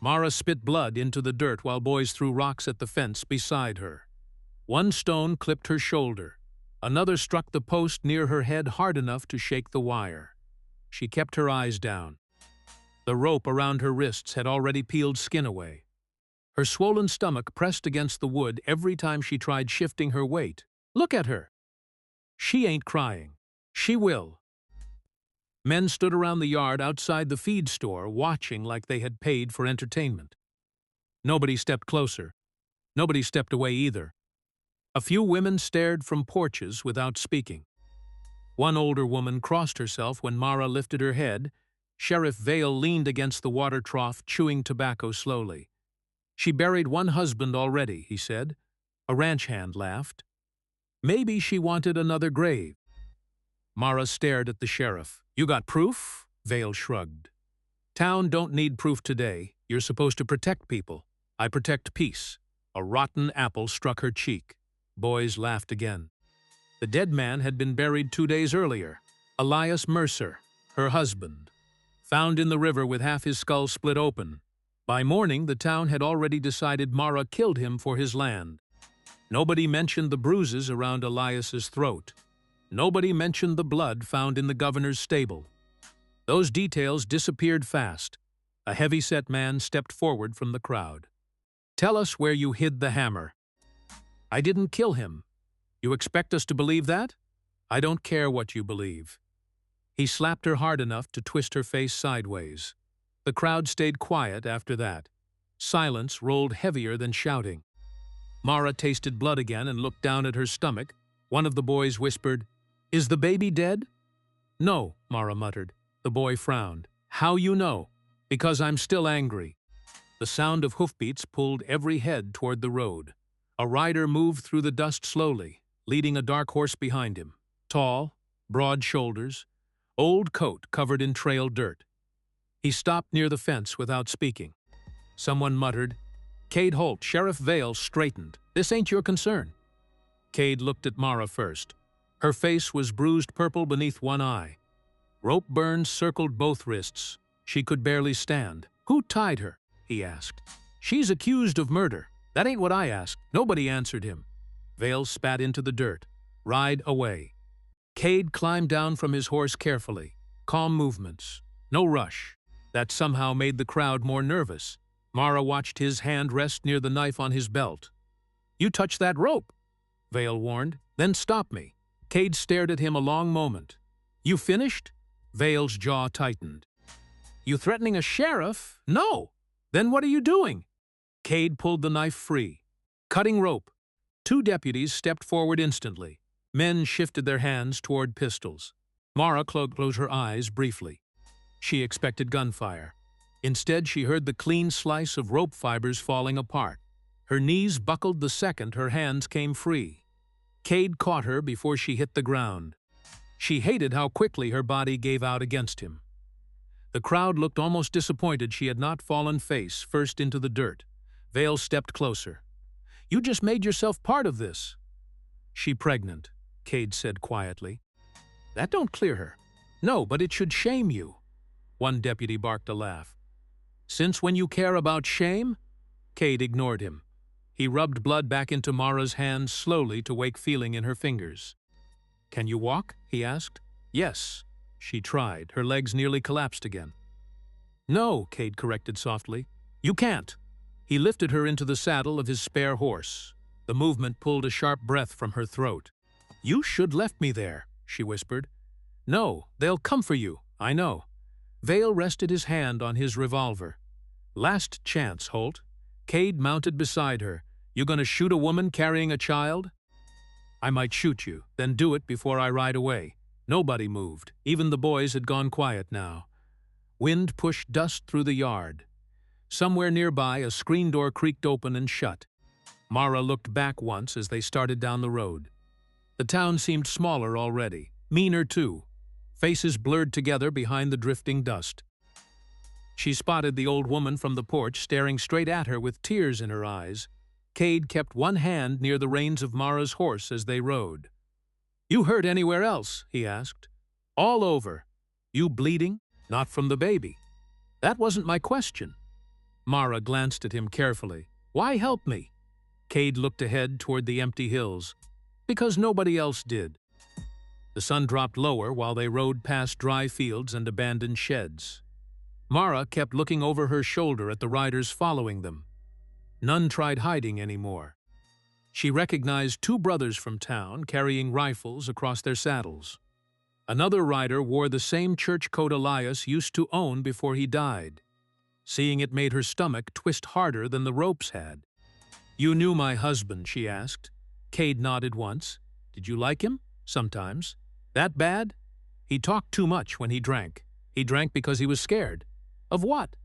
Mara spit blood into the dirt while boys threw rocks at the fence beside her. One stone clipped her shoulder. Another struck the post near her head hard enough to shake the wire. She kept her eyes down. The rope around her wrists had already peeled skin away. Her swollen stomach pressed against the wood every time she tried shifting her weight. Look at her! She ain't crying. She will. Men stood around the yard outside the feed store, watching like they had paid for entertainment. Nobody stepped closer. Nobody stepped away either. A few women stared from porches without speaking. One older woman crossed herself when Mara lifted her head. Sheriff Vale leaned against the water trough, chewing tobacco slowly. She buried one husband already, he said. A ranch hand laughed. Maybe she wanted another grave. Mara stared at the sheriff. You got proof? Vale shrugged. Town don't need proof today. You're supposed to protect people. I protect peace. A rotten apple struck her cheek. Boys laughed again. The dead man had been buried 2 days earlier. Elias Mercer, her husband, found in the river with half his skull split open. By morning, the town had already decided Mara killed him for his land. Nobody mentioned the bruises around Elias's throat. Nobody mentioned the blood found in the governor's stable. Those details disappeared fast. A heavy-set man stepped forward from the crowd. Tell us where you hid the hammer. I didn't kill him. You expect us to believe that? I don't care what you believe. He slapped her hard enough to twist her face sideways. The crowd stayed quiet after that. Silence rolled heavier than shouting. Mara tasted blood again and looked down at her stomach. One of the boys whispered, Is the baby dead? No, Mara muttered. The boy frowned. How you know? Because I'm still angry. The sound of hoofbeats pulled every head toward the road. A rider moved through the dust slowly, leading a dark horse behind him. Tall, broad shoulders, old coat covered in trail dirt. He stopped near the fence without speaking. Someone muttered, Cade Holt, Sheriff Vale straightened. This ain't your concern. Cade looked at Mara first. Her face was bruised purple beneath one eye. Rope burns circled both wrists. She could barely stand. Who tied her? He asked. She's accused of murder. That ain't what I asked. Nobody answered him. Vale spat into the dirt. Ride away. Cade climbed down from his horse carefully. Calm movements. No rush. That somehow made the crowd more nervous. Mara watched his hand rest near the knife on his belt. You touch that rope, Vale warned. Then stop me. Cade stared at him a long moment. You finished? Vale's jaw tightened. You threatening a sheriff? No. Then what are you doing? Cade pulled the knife free. Cutting rope. 2 deputies stepped forward instantly. Men shifted their hands toward pistols. Mara closed her eyes briefly. She expected gunfire. Instead, she heard the clean slice of rope fibers falling apart. Her knees buckled the second her hands came free. Cade caught her before she hit the ground. She hated how quickly her body gave out against him. The crowd looked almost disappointed she had not fallen face first into the dirt. Vale stepped closer. You just made yourself part of this. She pregnant, Cade said quietly. That don't clear her. No, but it should shame you. One deputy barked a laugh. Since when you care about shame? Cade ignored him. He rubbed blood back into Mara's hands slowly to wake feeling in her fingers. Can you walk? He asked. Yes. She tried. Her legs nearly collapsed again. No, Cade corrected softly. You can't. He lifted her into the saddle of his spare horse. The movement pulled a sharp breath from her throat. You should left me there, she whispered. No, they'll come for you, I know. Vale rested his hand on his revolver. Last chance, Holt. Cade mounted beside her. You gonna shoot a woman carrying a child? I might shoot you, then do it before I ride away. Nobody moved. Even the boys had gone quiet now. Wind pushed dust through the yard. Somewhere nearby, a screen door creaked open and shut. Mara looked back once as they started down the road. The town seemed smaller already, meaner too. Faces blurred together behind the drifting dust. She spotted the old woman from the porch staring straight at her with tears in her eyes. Cade kept one hand near the reins of Mara's horse as they rode. You hurt anywhere else? He asked. All over. You bleeding? Not from the baby. That wasn't my question. Mara glanced at him carefully. Why help me? Cade looked ahead toward the empty hills. Because nobody else did. The sun dropped lower while they rode past dry fields and abandoned sheds. Mara kept looking over her shoulder at the riders following them. None tried hiding anymore. She recognized two brothers from town carrying rifles across their saddles. Another rider wore the same church coat Elias used to own before he died. Seeing it made her stomach twist harder than the ropes had. "You knew my husband?" she asked. Cade nodded once. "Did you like him?" "Sometimes." "That bad?" "He talked too much when he drank. He drank because he was scared." "Of what?"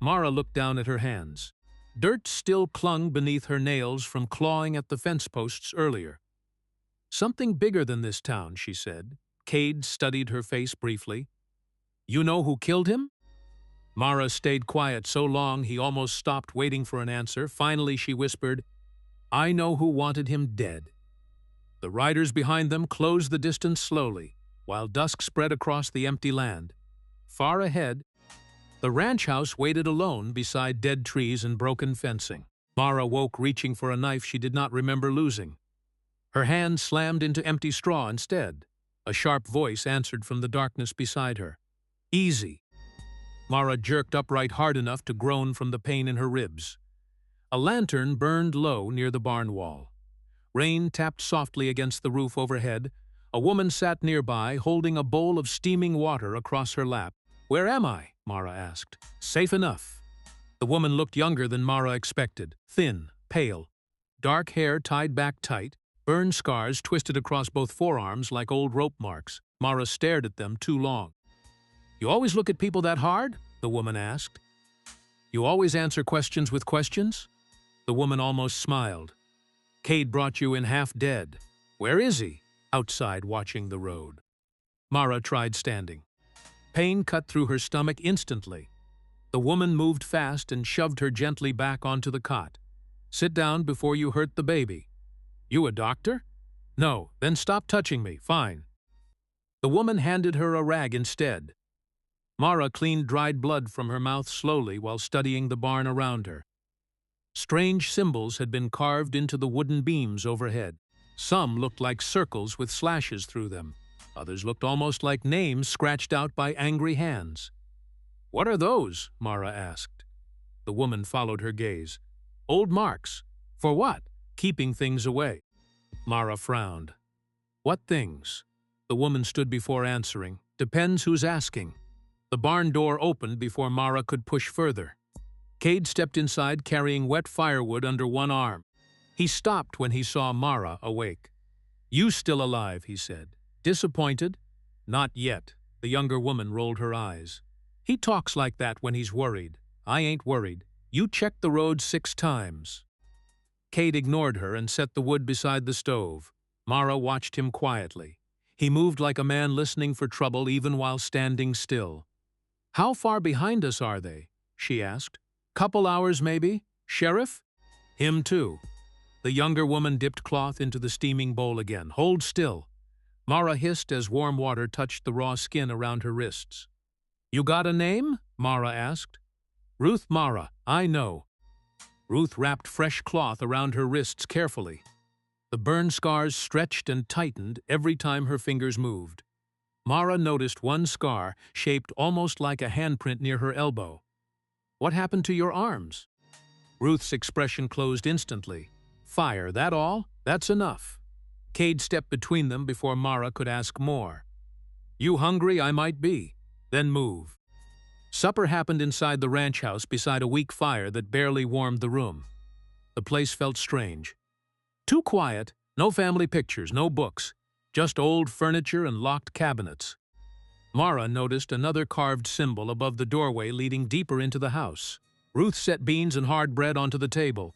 Mara looked down at her hands. Dirt still clung beneath her nails from clawing at the fence posts earlier. "Something bigger than this town," she said. Cade studied her face briefly. "You know who killed him?" Mara stayed quiet so long he almost stopped waiting for an answer. Finally she whispered, "I know who wanted him dead." The riders behind them closed the distance slowly, while dusk spread across the empty land. Far ahead, the ranch house waited alone beside dead trees and broken fencing. Mara woke reaching for a knife she did not remember losing. Her hand slammed into empty straw instead. A sharp voice answered from the darkness beside her. "Easy." Mara jerked upright hard enough to groan from the pain in her ribs. A lantern burned low near the barn wall. Rain tapped softly against the roof overhead. A woman sat nearby, holding a bowl of steaming water across her lap. "Where am I?" Mara asked. "Safe enough." The woman looked younger than Mara expected. Thin, pale, dark hair tied back tight, burn scars twisted across both forearms like old rope marks. Mara stared at them too long. "You always look at people that hard?" the woman asked. "You always answer questions with questions?" The woman almost smiled. "Cade brought you in half dead. Where is he?" "Outside, watching the road." Mara tried standing. Pain cut through her stomach instantly. The woman moved fast and shoved her gently back onto the cot. "Sit down before you hurt the baby." "You a doctor?" "No." "Then stop touching me." "Fine." The woman handed her a rag instead. Mara cleaned dried blood from her mouth slowly while studying the barn around her. Strange symbols had been carved into the wooden beams overhead. Some looked like circles with slashes through them. Others looked almost like names scratched out by angry hands. "What are those?" Mara asked. The woman followed her gaze. "Old marks." "For what?" "Keeping things away." Mara frowned. "What things?" The woman stood before answering. "Depends who's asking." The barn door opened before Mara could push further. Cade stepped inside carrying wet firewood under one arm. He stopped when he saw Mara awake. "You still alive," he said. "Disappointed?" "Not yet." The younger woman rolled her eyes. "He talks like that when he's worried. I ain't worried. You checked the road 6 times. Cade ignored her and set the wood beside the stove. Mara watched him quietly. He moved like a man listening for trouble even while standing still. "How far behind us are they?" she asked. "Couple hours, maybe? Sheriff?" "Him too." The younger woman dipped cloth into the steaming bowl again. "Hold still." Mara hissed as warm water touched the raw skin around her wrists. "You got a name?" Mara asked. "Ruth Mara, I know." Ruth wrapped fresh cloth around her wrists carefully. The burn scars stretched and tightened every time her fingers moved. Mara noticed one scar, shaped almost like a handprint near her elbow. "What happened to your arms?" Ruth's expression closed instantly. "Fire, that all? That's enough." Cade stepped between them before Mara could ask more. "You hungry? I might be. Then move." Supper happened inside the ranch house beside a weak fire that barely warmed the room. The place felt strange. Too quiet, no family pictures, no books, just old furniture and locked cabinets. Mara noticed another carved symbol above the doorway leading deeper into the house. Ruth set beans and hard bread onto the table.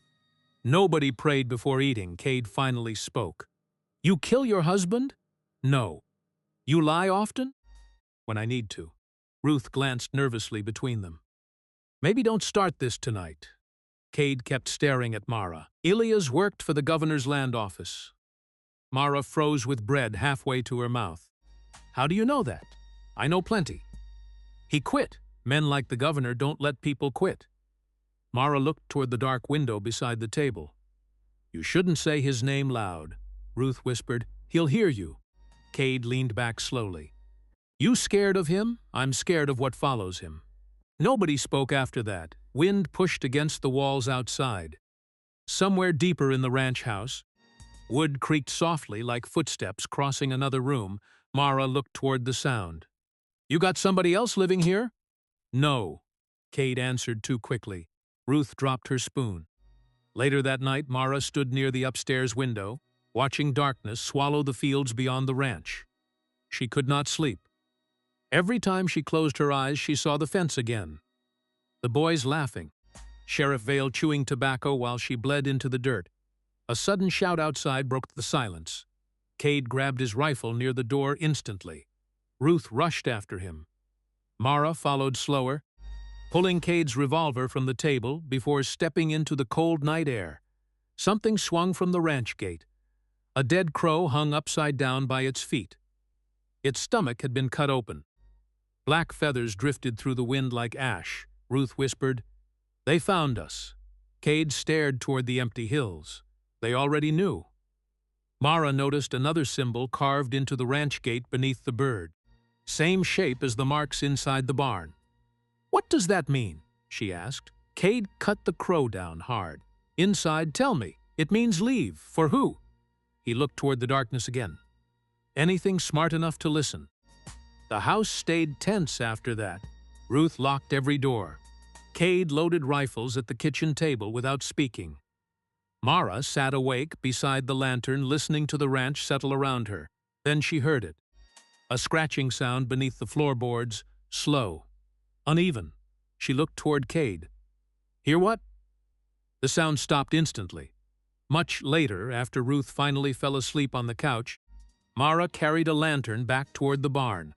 Nobody prayed before eating. Cade finally spoke. "You kill your husband?" "No." "You lie often?" "When I need to." Ruth glanced nervously between them. "Maybe don't start this tonight." Cade kept staring at Mara. "Ilias worked for the governor's land office." Mara froze with bread halfway to her mouth. "How do you know that?" "I know plenty." "He quit. Men like the governor don't let people quit." Mara looked toward the dark window beside the table. "You shouldn't say his name loud," Ruth whispered. "He'll hear you." Cade leaned back slowly. "You scared of him? I'm scared of what follows him." Nobody spoke after that. Wind pushed against the walls outside. Somewhere deeper in the ranch house, wood creaked softly like footsteps crossing another room. Mara looked toward the sound. "You got somebody else living here?" "No," Cade answered too quickly. Ruth dropped her spoon. Later that night, Mara stood near the upstairs window, watching darkness swallow the fields beyond the ranch. She could not sleep. Every time she closed her eyes, she saw the fence again. The boys laughing. Sheriff Vale chewing tobacco while she bled into the dirt. A sudden shout outside broke the silence. Cade grabbed his rifle near the door instantly. Ruth rushed after him. Mara followed slower, pulling Cade's revolver from the table before stepping into the cold night air. Something swung from the ranch gate. A dead crow hung upside down by its feet. Its stomach had been cut open. Black feathers drifted through the wind like ash. Ruth whispered, "They found us." Cade stared toward the empty hills. They already knew. Mara noticed another symbol carved into the ranch gate beneath the bird. Same shape as the marks inside the barn. "What does that mean?" she asked. Cade cut the crow down hard. "Inside, tell me. It means leave. For who?" He looked toward the darkness again. Anything smart enough to listen. The house stayed tense after that. Ruth locked every door. Cade loaded rifles at the kitchen table without speaking. Mara sat awake beside the lantern, listening to the ranch settle around her. Then she heard it. A scratching sound beneath the floorboards, slow, uneven. She looked toward Cade. "Hear what?" The sound stopped instantly. Much later, after Ruth finally fell asleep on the couch, Mara carried a lantern back toward the barn.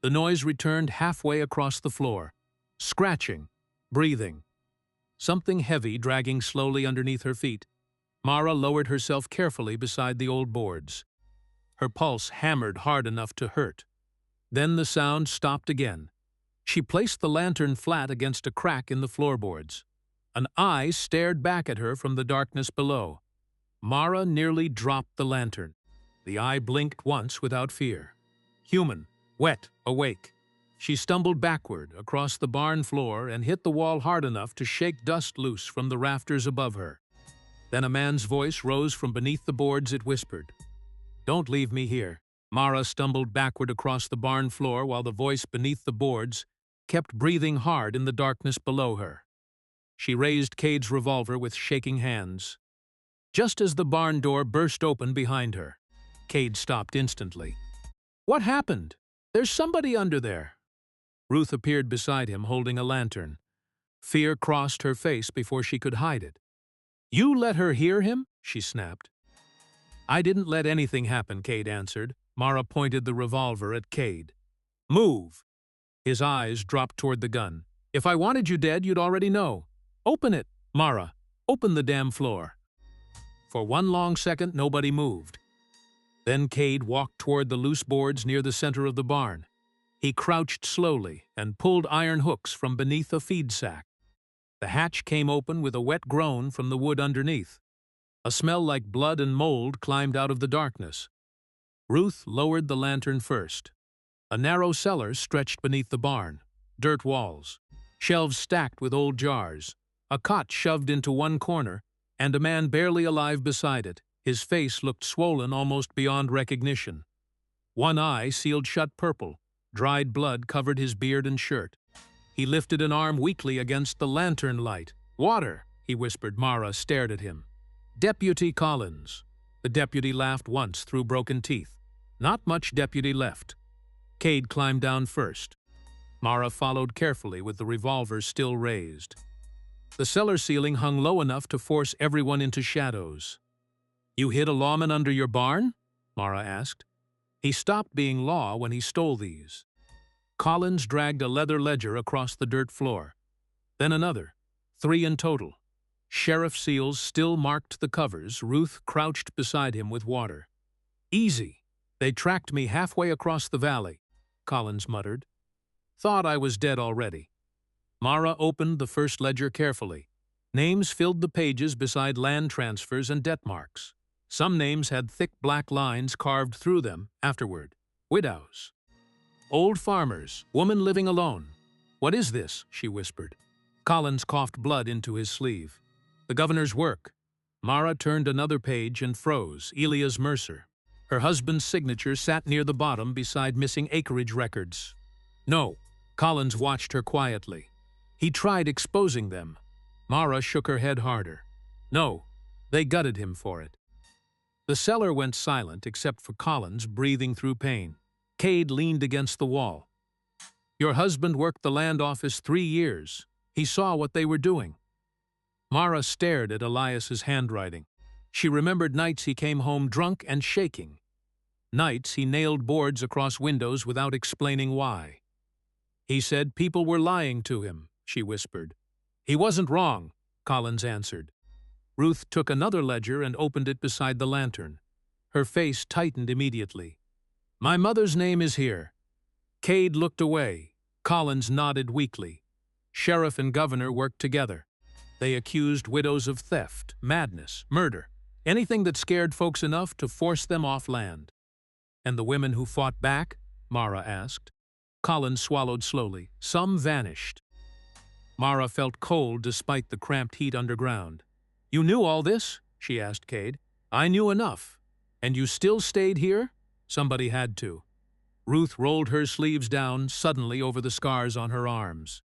The noise returned halfway across the floor. Scratching, breathing. Something heavy dragging slowly underneath her feet. Mara lowered herself carefully beside the old boards. Her pulse hammered hard enough to hurt. Then the sound stopped again. She placed the lantern flat against a crack in the floorboards. An eye stared back at her from the darkness below. Mara nearly dropped the lantern. The eye blinked once without fear. Human, wet, awake. She stumbled backward across the barn floor and hit the wall hard enough to shake dust loose from the rafters above her. Then a man's voice rose from beneath the boards. It whispered, "Don't leave me here." Mara stumbled backward across the barn floor while the voice beneath the boards kept breathing hard in the darkness below her. She raised Cade's revolver with shaking hands. Just as the barn door burst open behind her, Cade stopped instantly. "What happened? There's somebody under there." Ruth appeared beside him, holding a lantern. Fear crossed her face before she could hide it. "You let her hear him?" she snapped. "I didn't let anything happen," Cade answered. Mara pointed the revolver at Cade. "Move!" His eyes dropped toward the gun. "If I wanted you dead, you'd already know. Open it, Mara. Open the damn floor." For one long second, nobody moved. Then Cade walked toward the loose boards near the center of the barn. He crouched slowly and pulled iron hooks from beneath a feed sack. The hatch came open with a wet groan from the wood underneath. A smell like blood and mold climbed out of the darkness. Ruth lowered the lantern first. A narrow cellar stretched beneath the barn. Dirt walls. Shelves stacked with old jars. A cot shoved into one corner, and a man barely alive beside it. His face looked swollen almost beyond recognition. One eye sealed shut purple. Dried blood covered his beard and shirt. He lifted an arm weakly against the lantern light. "Water," he whispered. Mara stared at him. "Deputy Collins." The deputy laughed once through broken teeth. Not much deputy left. Cade climbed down first. Mara followed carefully with the revolver still raised. The cellar ceiling hung low enough to force everyone into shadows. "You hid a lawman under your barn?" Mara asked. He stopped being law when he stole these. Collins dragged a leather ledger across the dirt floor. Then another. 3 in total. Sheriff seals still marked the covers. Ruth crouched beside him with water. "Easy. They tracked me halfway across the valley," Collins muttered. "Thought I was dead already." Mara opened the first ledger carefully. Names filled the pages beside land transfers and debt marks. Some names had thick black lines carved through them afterward. Widows. Old farmers. Woman living alone. "What is this?" she whispered. Collins coughed blood into his sleeve. "The governor's work." Mara turned another page and froze. Elias Mercer. Her husband's signature sat near the bottom beside missing acreage records. "No." Collins watched her quietly. "He tried exposing them." Mara shook her head harder. "No, they gutted him for it." The cellar went silent except for Collins breathing through pain. Cade leaned against the wall. "Your husband worked the land office 3 years. He saw what they were doing." Mara stared at Elias's handwriting. She remembered nights he came home drunk and shaking. Nights he nailed boards across windows without explaining why. "He said people were lying to him," she whispered. "He wasn't wrong," Collins answered. Ruth took another ledger and opened it beside the lantern. Her face tightened immediately. "My mother's name is here." Cade looked away. Collins nodded weakly. Sheriff and governor worked together. They accused widows of theft, madness, murder, anything that scared folks enough to force them off land. "And the women who fought back?" Mara asked. Collins swallowed slowly. "Some vanished." Mara felt cold despite the cramped heat underground. "You knew all this?" she asked Cade. "I knew enough. And you still stayed here?" "Somebody had to." Ruth rolled her sleeves down suddenly over the scars on her arms.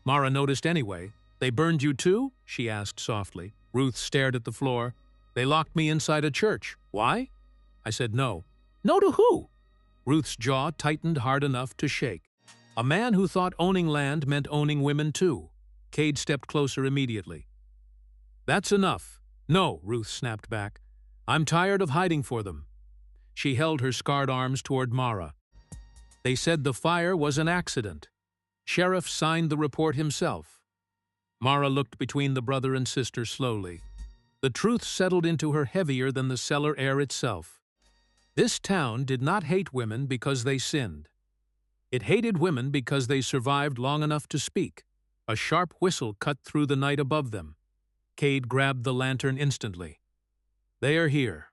Mara noticed anyway. "They burned you too?" she asked softly. Ruth stared at the floor. "They locked me inside a church. Why?" I said no. "No to who?" Ruth's jaw tightened hard enough to shake. "A man who thought owning land meant owning women too." Cade stepped closer immediately. "That's enough." "No," Ruth snapped back. "I'm tired of hiding for them." She held her scarred arms toward Mara. "They said the fire was an accident. Sheriff signed the report himself." Mara looked between the brother and sister slowly. The truth settled into her heavier than the cellar air itself. This town did not hate women because they sinned. It hated women because they survived long enough to speak. A sharp whistle cut through the night above them. Cade grabbed the lantern instantly. "They are here."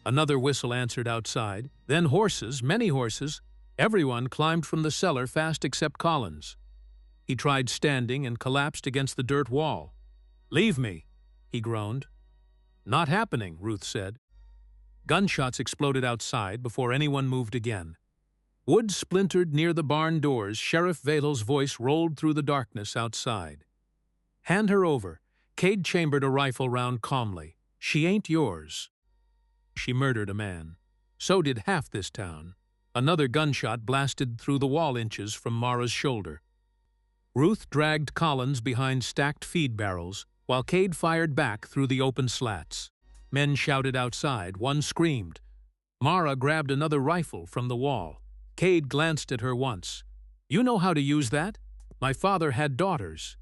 Another whistle answered outside, then horses, many horses. Everyone climbed from the cellar fast except Collins. He tried standing and collapsed against the dirt wall. "Leave me," he groaned. "Not happening," Ruth said. Gunshots exploded outside before anyone moved again. Wood splintered near the barn doors. Sheriff Vail's voice rolled through the darkness outside. "Hand her over." Cade chambered a rifle round calmly. "She ain't yours." She murdered a man. So did half this town. Another gunshot blasted through the wall inches from Mara's shoulder. Ruth dragged Collins behind stacked feed barrels, while Cade fired back through the open slats. Men shouted outside. One screamed. Mara grabbed another rifle from the wall. Cade glanced at her once. "You know how to use that? My father had daughters."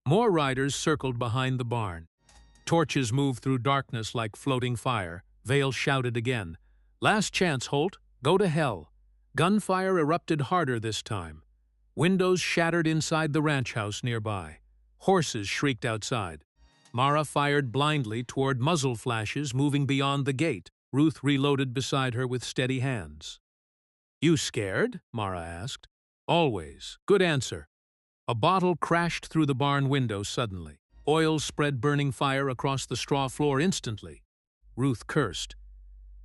More riders circled behind the barn. Torches moved through darkness like floating fire. Vail shouted again. "Last chance, Holt. Go to hell." Gunfire erupted harder this time. Windows shattered inside the ranch house nearby. Horses shrieked outside. Mara fired blindly toward muzzle flashes moving beyond the gate. Ruth reloaded beside her with steady hands. "You scared?" Mara asked. "Always." "Good answer." A bottle crashed through the barn window suddenly. Oil spread burning fire across the straw floor instantly. Ruth cursed.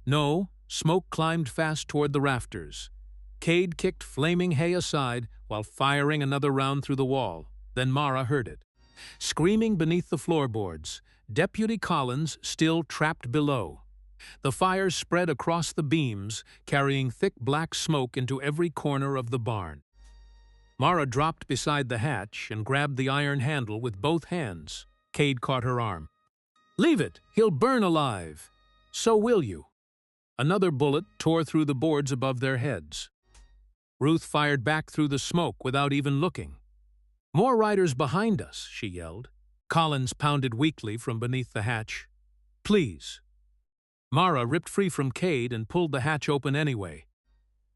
"No." Smoke climbed fast toward the rafters. Cade kicked flaming hay aside while firing another round through the wall. Then Mara heard it. Screaming beneath the floorboards, Deputy Collins still trapped below. The fire spread across the beams, carrying thick black smoke into every corner of the barn. Mara dropped beside the hatch and grabbed the iron handle with both hands. Cade caught her arm. "Leave it! He'll burn alive!" "So will you." Another bullet tore through the boards above their heads. Ruth fired back through the smoke without even looking. "More riders behind us," she yelled. Collins pounded weakly from beneath the hatch. "Please." Mara ripped free from Cade and pulled the hatch open anyway.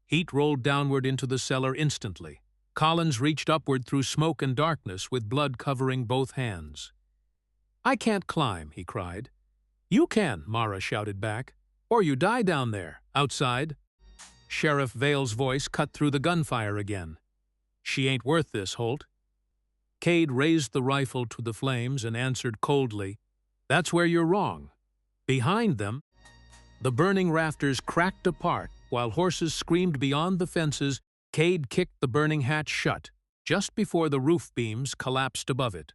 Heat rolled downward into the cellar instantly. Collins reached upward through smoke and darkness with blood covering both hands. "I can't climb," he cried. "You can," Mara shouted back. "Or you die down there, outside." Sheriff Vale's voice cut through the gunfire again. "She ain't worth this, Holt." Cade raised the rifle to the flames and answered coldly, "That's where you're wrong." Behind them, the burning rafters cracked apart. While horses screamed beyond the fences, Cade kicked the burning hatch shut, just before the roof beams collapsed above it.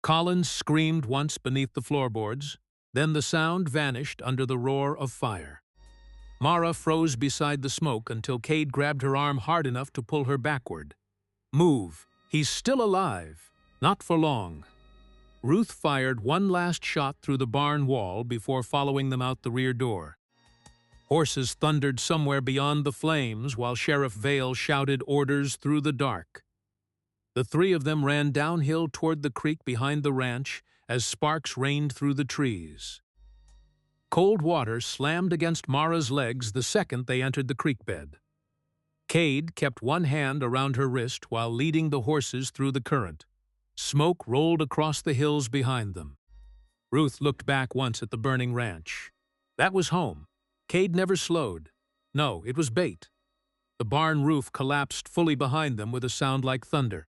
Collins screamed once beneath the floorboards, then the sound vanished under the roar of fire. Mara froze beside the smoke until Cade grabbed her arm hard enough to pull her backward. "Move. He's still alive. Not for long." Ruth fired one last shot through the barn wall before following them out the rear door. Horses thundered somewhere beyond the flames while Sheriff Vale shouted orders through the dark. The three of them ran downhill toward the creek behind the ranch as sparks rained through the trees. Cold water slammed against Mara's legs the second they entered the creek bed. Cade kept one hand around her wrist while leading the horses through the current. Smoke rolled across the hills behind them. Ruth looked back once at the burning ranch. That was home. Cade never slowed. No, it was bait. The barn roof collapsed fully behind them with a sound like thunder.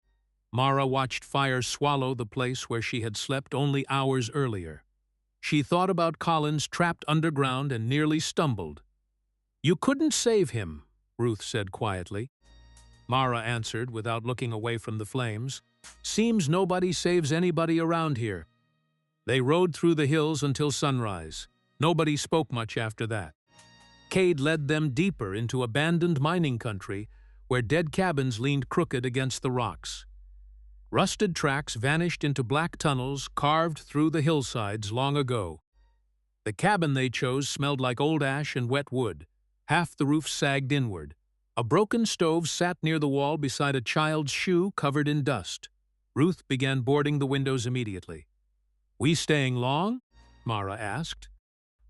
Mara watched fire swallow the place where she had slept only hours earlier. She thought about Collins trapped underground and nearly stumbled. "You couldn't save him," Ruth said quietly. Mara answered without looking away from the flames, "Seems nobody saves anybody around here." They rode through the hills until sunrise. Nobody spoke much after that. Cade led them deeper into abandoned mining country where dead cabins leaned crooked against the rocks. Rusted tracks vanished into black tunnels carved through the hillsides long ago. The cabin they chose smelled like old ash and wet wood. Half the roof sagged inward. A broken stove sat near the wall beside a child's shoe covered in dust. Ruth began boarding the windows immediately. "We staying long?" Mara asked.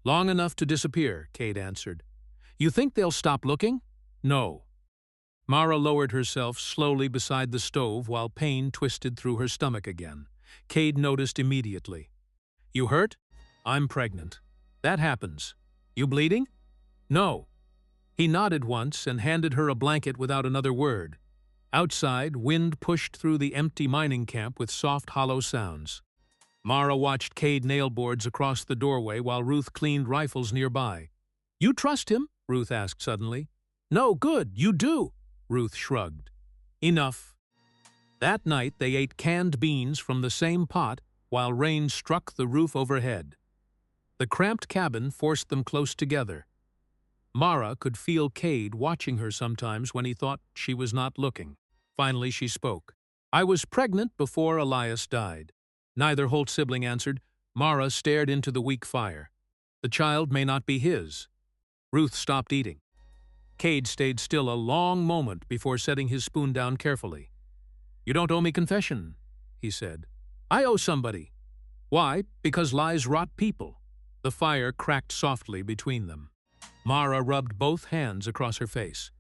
"Long enough to disappear," Cade answered. "You think they'll stop looking?" "No." Mara lowered herself slowly beside the stove while pain twisted through her stomach again. Cade noticed immediately. "You hurt?" "I'm pregnant." "That happens. You bleeding?" "No." He nodded once and handed her a blanket without another word. Outside, wind pushed through the empty mining camp with soft, hollow sounds. Mara watched Cade nail boards across the doorway while Ruth cleaned rifles nearby. "You trust him?" Ruth asked suddenly. "No, good, you do." Ruth shrugged. "Enough." That night they ate canned beans from the same pot while rain struck the roof overhead. The cramped cabin forced them close together. Mara could feel Cade watching her sometimes when he thought she was not looking. Finally she spoke. "I was pregnant before Elias died." Neither Holt sibling answered. Mara stared into the weak fire. "The child may not be his." Ruth stopped eating. Cade stayed still a long moment before setting his spoon down carefully. "You don't owe me confession," he said. "I owe somebody." "Why? Because lies rot people." The fire cracked softly between them. Mara rubbed both hands across her face.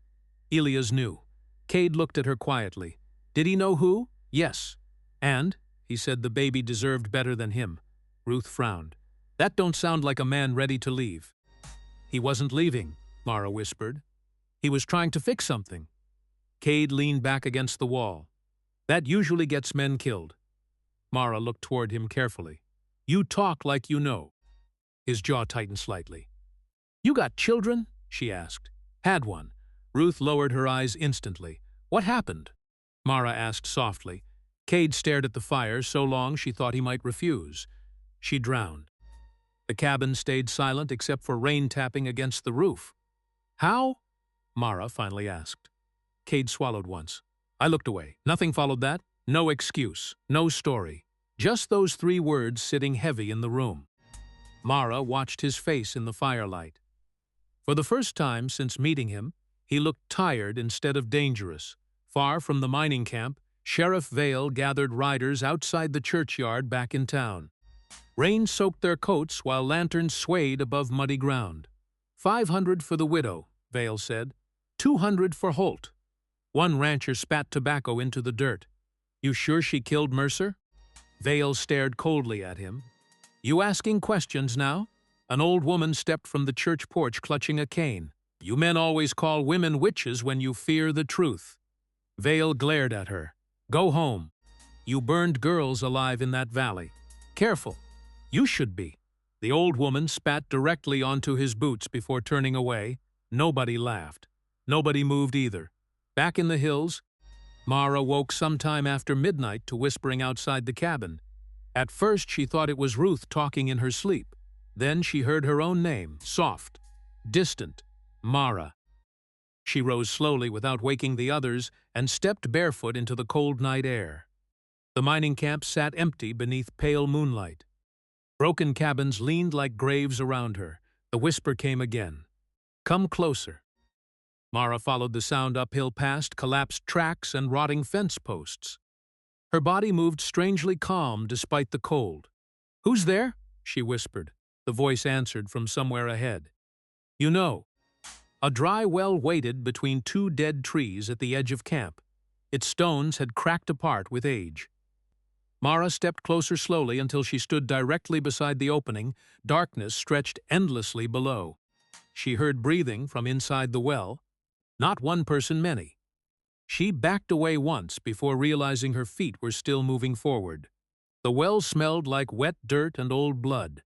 "Elias knew." Cade looked at her quietly. "Did he know who?" "Yes." "And?" He said the baby deserved better than him. Ruth frowned. "That don't sound like a man ready to leave." "He wasn't leaving," Mara whispered. "He was trying to fix something." Cade leaned back against the wall. "That usually gets men killed." Mara looked toward him carefully. "You talk like you know." His jaw tightened slightly. "You got children?" she asked. "Had one." Ruth lowered her eyes instantly. "What happened?" Mara asked softly. Cade stared at the fire so long she thought he might refuse. She drowned. The cabin stayed silent except for rain tapping against the roof. "How?" Mara finally asked. Cade swallowed once. I looked away. Nothing followed that. No excuse. No story. Just those three words sitting heavy in the room. Mara watched his face in the firelight. For the first time since meeting him, he looked tired instead of dangerous. Far from the mining camp, Sheriff Vale gathered riders outside the churchyard back in town. Rain soaked their coats while lanterns swayed above muddy ground. 500 for the widow, Vale said. 200 for Holt. One rancher spat tobacco into the dirt. "You sure she killed Mercer?" Vale stared coldly at him, You asking questions now? An old woman stepped from the church porch clutching a cane. You men always call women witches when you fear the truth. Vale glared at her. Go home. You burned girls alive in that valley. Careful. You should be. The old woman spat directly onto his boots before turning away. Nobody laughed. Nobody moved either. Back in the hills, Mara woke sometime after midnight to whispering outside the cabin. At first she thought it was Ruth talking in her sleep. Then she heard her own name, soft, distant, Mara. She rose slowly without waking the others and stepped barefoot into the cold night air. The mining camp sat empty beneath pale moonlight. Broken cabins leaned like graves around her. The whisper came again. Come closer. Mara followed the sound uphill past collapsed tracks and rotting fence posts. Her body moved strangely calm despite the cold. Who's there? She whispered. The voice answered from somewhere ahead. You know. A dry well waited between two dead trees at the edge of camp. Its stones had cracked apart with age. Mara stepped closer slowly until she stood directly beside the opening. Darkness stretched endlessly below. She heard breathing from inside the well. Not one person, many. She backed away once before realizing her feet were still moving forward. The well smelled like wet dirt and old blood.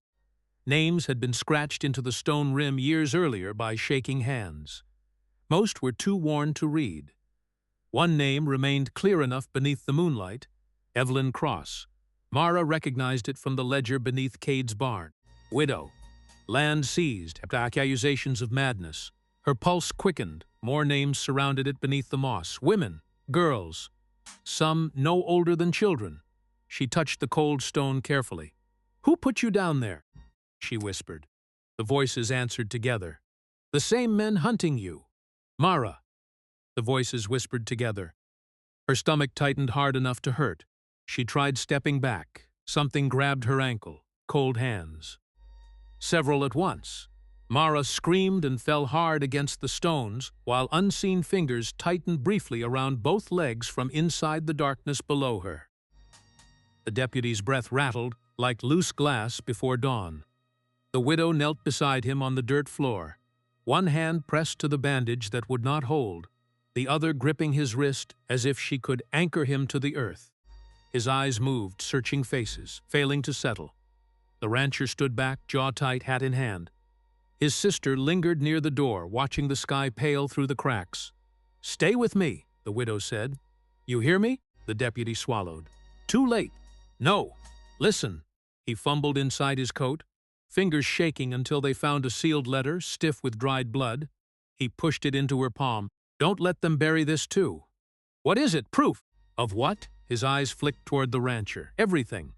Names had been scratched into the stone rim years earlier by shaking hands. Most were too worn to read. One name remained clear enough beneath the moonlight, Evelyn Cross. Mara recognized it from the ledger beneath Cade's barn. Widow. Land seized after accusations of madness. Her pulse quickened. More names surrounded it beneath the moss. Women, girls, some no older than children. She touched the cold stone carefully. Who put you down there? She whispered. The voices answered together. The same men hunting you. Mara. The voices whispered together. Her stomach tightened hard enough to hurt. She tried stepping back. Something grabbed her ankle. Cold hands. Several at once. Mara screamed and fell hard against the stones, while unseen fingers tightened briefly around both legs from inside the darkness below her. The deputy's breath rattled like loose glass before dawn. The widow knelt beside him on the dirt floor, one hand pressed to the bandage that would not hold, the other gripping his wrist as if she could anchor him to the earth. His eyes moved, searching faces, failing to settle. The rancher stood back, jaw tight, hat in hand. His sister lingered near the door, watching the sky pale through the cracks. Stay with me, the widow said. You hear me? The deputy swallowed. Too late. No. Listen. He fumbled inside his coat, fingers shaking until they found a sealed letter, stiff with dried blood. He pushed it into her palm. Don't let them bury this too. What is it? Proof. Of what? His eyes flicked toward the rancher. Everything.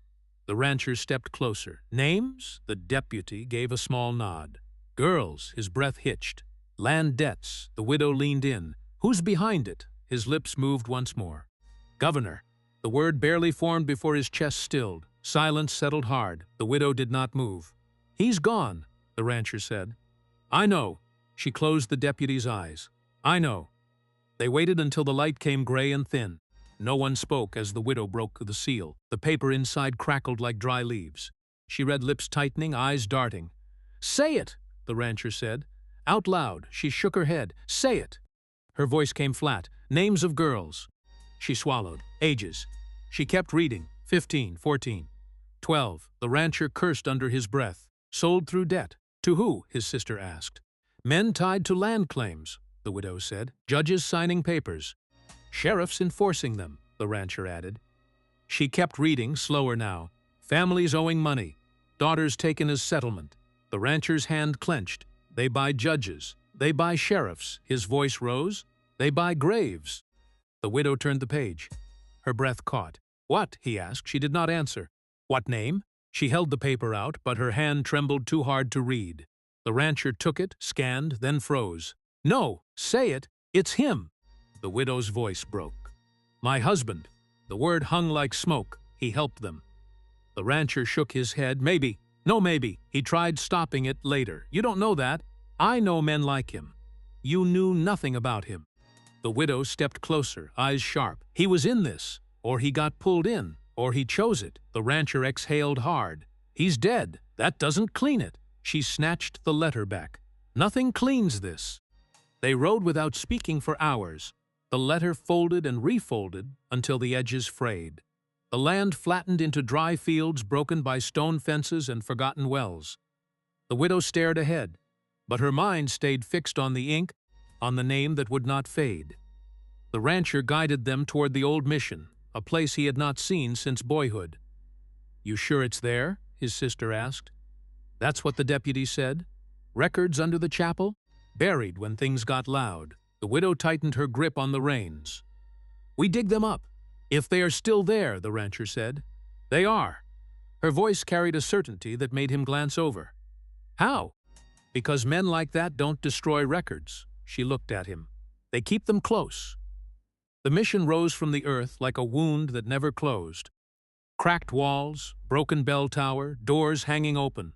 The rancher stepped closer. Names? The deputy gave a small nod. Girls, his breath hitched. Land debts, the widow leaned in. Who's behind it? His lips moved once more. Governor. The word barely formed before his chest stilled. Silence settled hard. The widow did not move. He's gone, the rancher said. I know. She closed the deputy's eyes. I know. They waited until the light came gray and thin. No one spoke as the widow broke the seal. The paper inside crackled like dry leaves. She read, lips tightening, eyes darting. Say it, the rancher said. Out loud, she shook her head. Say it. Her voice came flat. Names of girls. She swallowed. Ages. She kept reading. 15, 14, 12. The rancher cursed under his breath. Sold through debt. To who? His sister asked. Men tied to land claims, the widow said. Judges signing papers. Sheriffs enforcing them, the rancher added. She kept reading, slower now. Families owing money. Daughters taken as settlement. The rancher's hand clenched. They buy judges. They buy sheriffs. His voice rose. They buy graves. The widow turned the page. Her breath caught. What? He asked. She did not answer. What name? She held the paper out, but her hand trembled too hard to read. The rancher took it, scanned, then froze. No, say it. It's him. The widow's voice broke. My husband. The word hung like smoke. He helped them. The rancher shook his head. Maybe. No, maybe. He tried stopping it later. You don't know that. I know men like him. You knew nothing about him. The widow stepped closer, eyes sharp. He was in this, or he got pulled in, or he chose it. The rancher exhaled hard. He's dead. That doesn't clean it. She snatched the letter back. Nothing cleans this. They rode without speaking for hours. The letter folded and refolded until the edges frayed. The land flattened into dry fields broken by stone fences and forgotten wells. The widow stared ahead, but her mind stayed fixed on the ink, on the name that would not fade. The rancher guided them toward the old mission, a place he had not seen since boyhood. "You sure it's there?" his sister asked. "That's what the deputy said. Records under the chapel? Buried when things got loud." The widow tightened her grip on the reins. "We dig them up. If they are still there," the rancher said. "They are." Her voice carried a certainty that made him glance over. "How?" "Because men like that don't destroy records." She looked at him. "They keep them close." The mission rose from the earth like a wound that never closed. Cracked walls, broken bell tower, doors hanging open.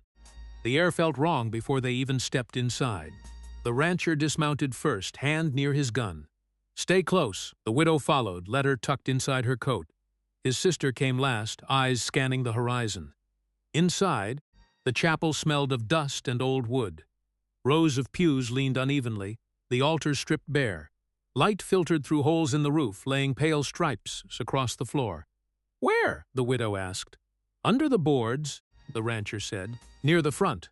The air felt wrong before they even stepped inside. The rancher dismounted first, hand near his gun. "Stay close." The widow followed, letter tucked inside her coat. His sister came last, eyes scanning the horizon. Inside, the chapel smelled of dust and old wood. Rows of pews leaned unevenly, the altar stripped bare. Light filtered through holes in the roof, laying pale stripes across the floor. "Where?" the widow asked. "Under the boards," the rancher said, "near the front."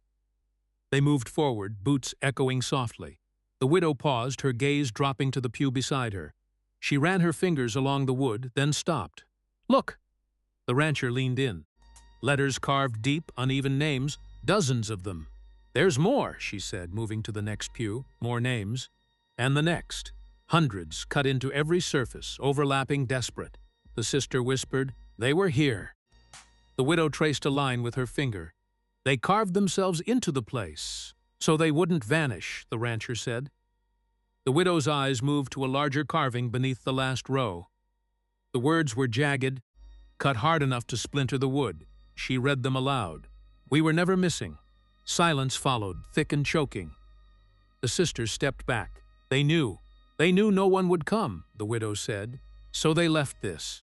They moved forward, boots echoing softly. The widow paused, her gaze dropping to the pew beside her. She ran her fingers along the wood, then stopped. "Look!" The rancher leaned in. Letters carved deep, uneven names, dozens of them. "There's more," she said, moving to the next pew. "More names." And the next. Hundreds, cut into every surface, overlapping, desperate. The sister whispered, "They were here." The widow traced a line with her finger. "They carved themselves into the place, so they wouldn't vanish," the rancher said. The widow's eyes moved to a larger carving beneath the last row. The words were jagged, cut hard enough to splinter the wood. She read them aloud. "We were never missing." Silence followed, thick and choking. The sisters stepped back. They knew no one would come," the widow said, "so they left this."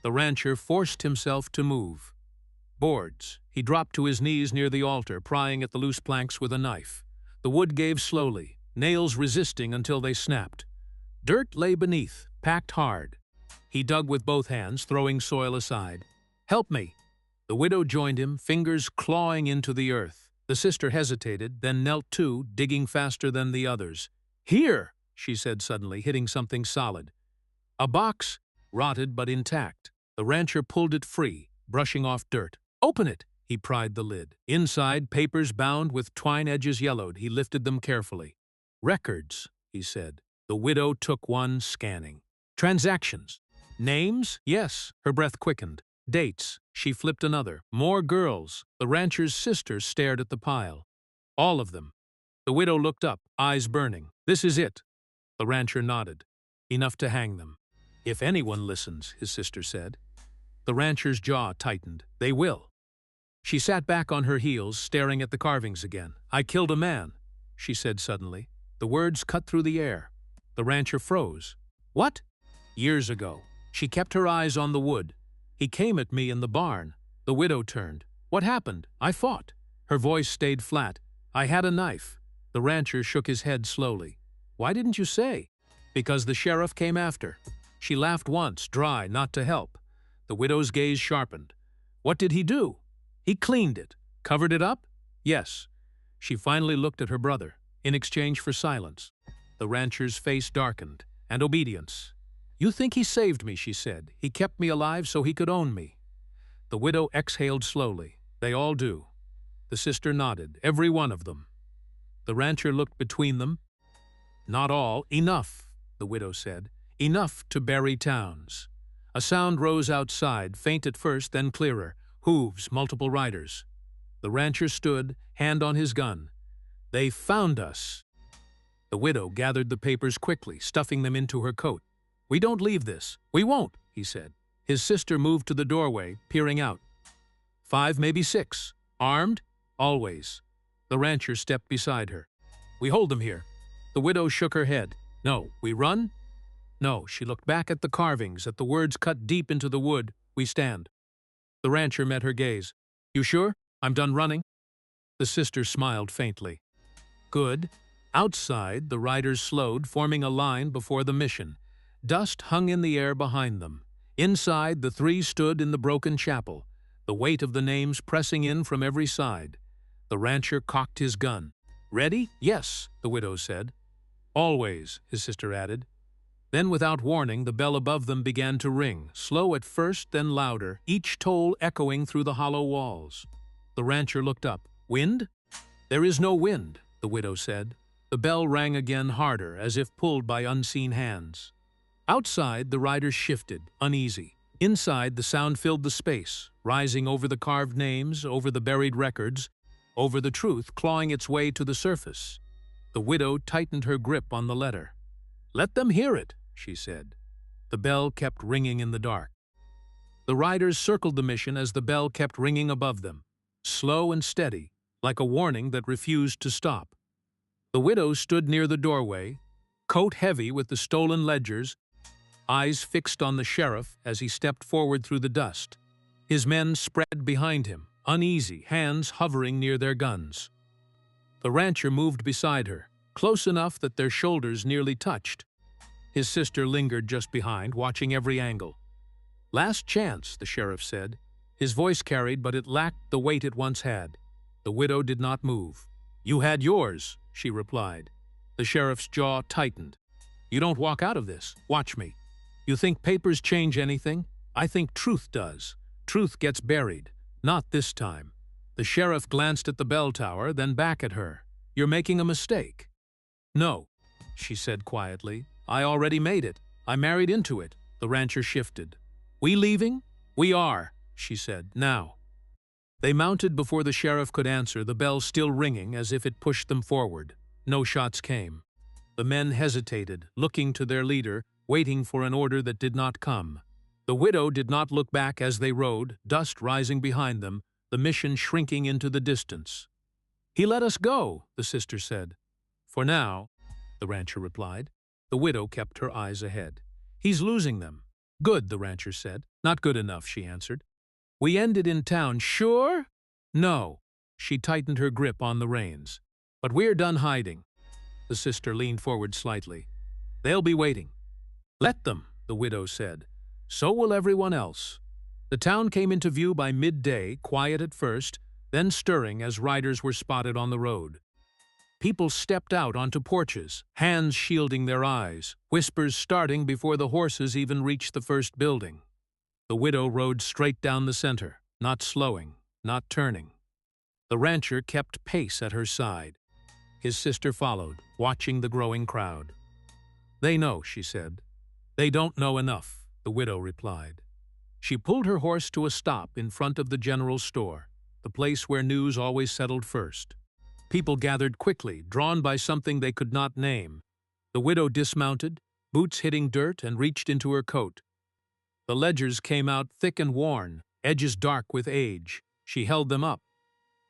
The rancher forced himself to move. Boards. He dropped to his knees near the altar, prying at the loose planks with a knife. The wood gave slowly, nails resisting until they snapped. Dirt lay beneath, packed hard. He dug with both hands, throwing soil aside. "Help me!" The widow joined him, fingers clawing into the earth. The sister hesitated, then knelt too, digging faster than the others. "Here!" she said suddenly, hitting something solid. A box, rotted but intact. The rancher pulled it free, brushing off dirt. "Open it!" He pried the lid. Inside, papers bound with twine edges yellowed. He lifted them carefully. "Records," he said. The widow took one, scanning. "Transactions. Names? Yes." Her breath quickened. "Dates." She flipped another. "More girls." The rancher's sister stared at the pile. "All of them." The widow looked up, eyes burning. "This is it." The rancher nodded. "Enough to hang them." "If anyone listens," his sister said. The rancher's jaw tightened. "They will." She sat back on her heels, staring at the carvings again. "I killed a man," she said suddenly. The words cut through the air. The rancher froze. "What?" "Years ago." She kept her eyes on the wood. "He came at me in the barn." The widow turned. "What happened?" "I fought." Her voice stayed flat. "I had a knife." The rancher shook his head slowly. "Why didn't you say?" "Because the sheriff came after." She laughed once, dry, not to help. The widow's gaze sharpened. "What did he do?" "He cleaned it." "Covered it up?" "Yes." She finally looked at her brother, in exchange for silence. The rancher's face darkened. "And obedience." "You think he saved me," she said. "He kept me alive so he could own me." The widow exhaled slowly. "They all do." The sister nodded. "Every one of them." The rancher looked between them. "Not all. Enough," the widow said. "Enough to bury towns." A sound rose outside, faint at first, then clearer. Hooves, multiple riders. The rancher stood, hand on his gun. "They found us." The widow gathered the papers quickly, stuffing them into her coat. "We don't leave this." "We won't," he said. His sister moved to the doorway, peering out. 5, maybe 6. "Armed?" "Always." The rancher stepped beside her. "We hold them here." The widow shook her head. "No. We run?" "No." She looked back at the carvings, at the words cut deep into the wood. "We stand." The rancher met her gaze. You sure? I'm done running? The sister smiled faintly. Good. Outside, the riders slowed, forming a line before the mission. Dust hung in the air behind them. Inside, the three stood in the broken chapel, the weight of the names pressing in from every side. The rancher cocked his gun. Ready? Yes, the widow said. Always, his sister added. Then, without warning, the bell above them began to ring, slow at first, then louder, each toll echoing through the hollow walls. The rancher looked up. Wind? There is no wind, the widow said. The bell rang again harder, as if pulled by unseen hands. Outside, the riders shifted, uneasy. Inside, the sound filled the space, rising over the carved names, over the buried records, over the truth clawing its way to the surface. The widow tightened her grip on the letter. Let them hear it, she said. The bell kept ringing in the dark. The riders circled the mission as the bell kept ringing above them, slow and steady, like a warning that refused to stop. The widow stood near the doorway, coat heavy with the stolen ledgers, eyes fixed on the sheriff as he stepped forward through the dust. His men spread behind him, uneasy, hands hovering near their guns. The rancher moved beside her, close enough that their shoulders nearly touched. His sister lingered just behind, watching every angle. Last chance, the sheriff said. His voice carried, but it lacked the weight it once had. The widow did not move. You had yours, she replied. The sheriff's jaw tightened. You don't walk out of this. Watch me. You think papers change anything? I think truth does. Truth gets buried. Not this time. The sheriff glanced at the bell tower, then back at her. You're making a mistake. No, she said quietly. I already made it. I married into it. The rancher shifted. We leaving? We are, she said. Now. They mounted before the sheriff could answer, the bell still ringing as if it pushed them forward. No shots came. The men hesitated, looking to their leader, waiting for an order that did not come. The widow did not look back as they rode, dust rising behind them, the mission shrinking into the distance. He let us go, the sister said. For now, the rancher replied. The widow kept her eyes ahead. He's losing them. Good, the rancher said. Not good enough, she answered. We ended in town, sure? No. She tightened her grip on the reins. But we're done hiding. The sister leaned forward slightly. They'll be waiting. Let them, the widow said. So will everyone else. The town came into view by midday, quiet at first, then stirring as riders were spotted on the road. People stepped out onto porches, hands shielding their eyes, whispers starting before the horses even reached the first building. The widow rode straight down the center, not slowing, not turning. The rancher kept pace at her side. His sister followed, watching the growing crowd. They know, she said. They don't know enough, the widow replied. She pulled her horse to a stop in front of the general store, the place where news always settled first. People gathered quickly, drawn by something they could not name. The widow dismounted, boots hitting dirt, and reached into her coat. The ledgers came out thick and worn, edges dark with age. She held them up.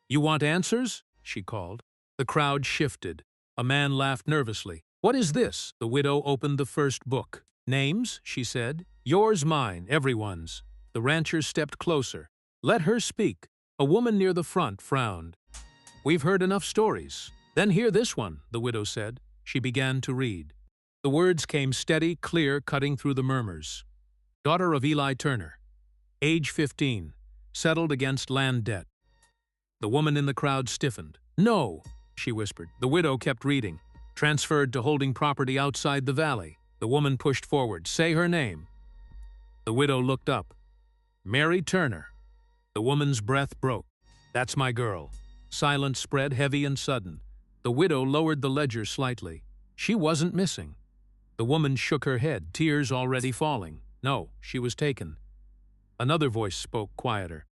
You want answers? She called. The crowd shifted. A man laughed nervously. What is this? The widow opened the first book. Names, she said. Yours, mine, everyone's. The rancher stepped closer. Let her speak. A woman near the front frowned. We've heard enough stories. Then hear this one, the widow said. She began to read. The words came steady, clear, cutting through the murmurs. Daughter of Eli Turner. Age 15. Settled against land debt. The woman in the crowd stiffened. No, she whispered. The widow kept reading. Transferred to holding property outside the valley. The woman pushed forward. Say her name. The widow looked up. Mary Turner. The woman's breath broke. That's my girl. Silence spread, heavy and sudden. The widow lowered the ledger slightly. She wasn't missing. The woman shook her head, tears already falling. No, she was taken. Another voice spoke, quieter.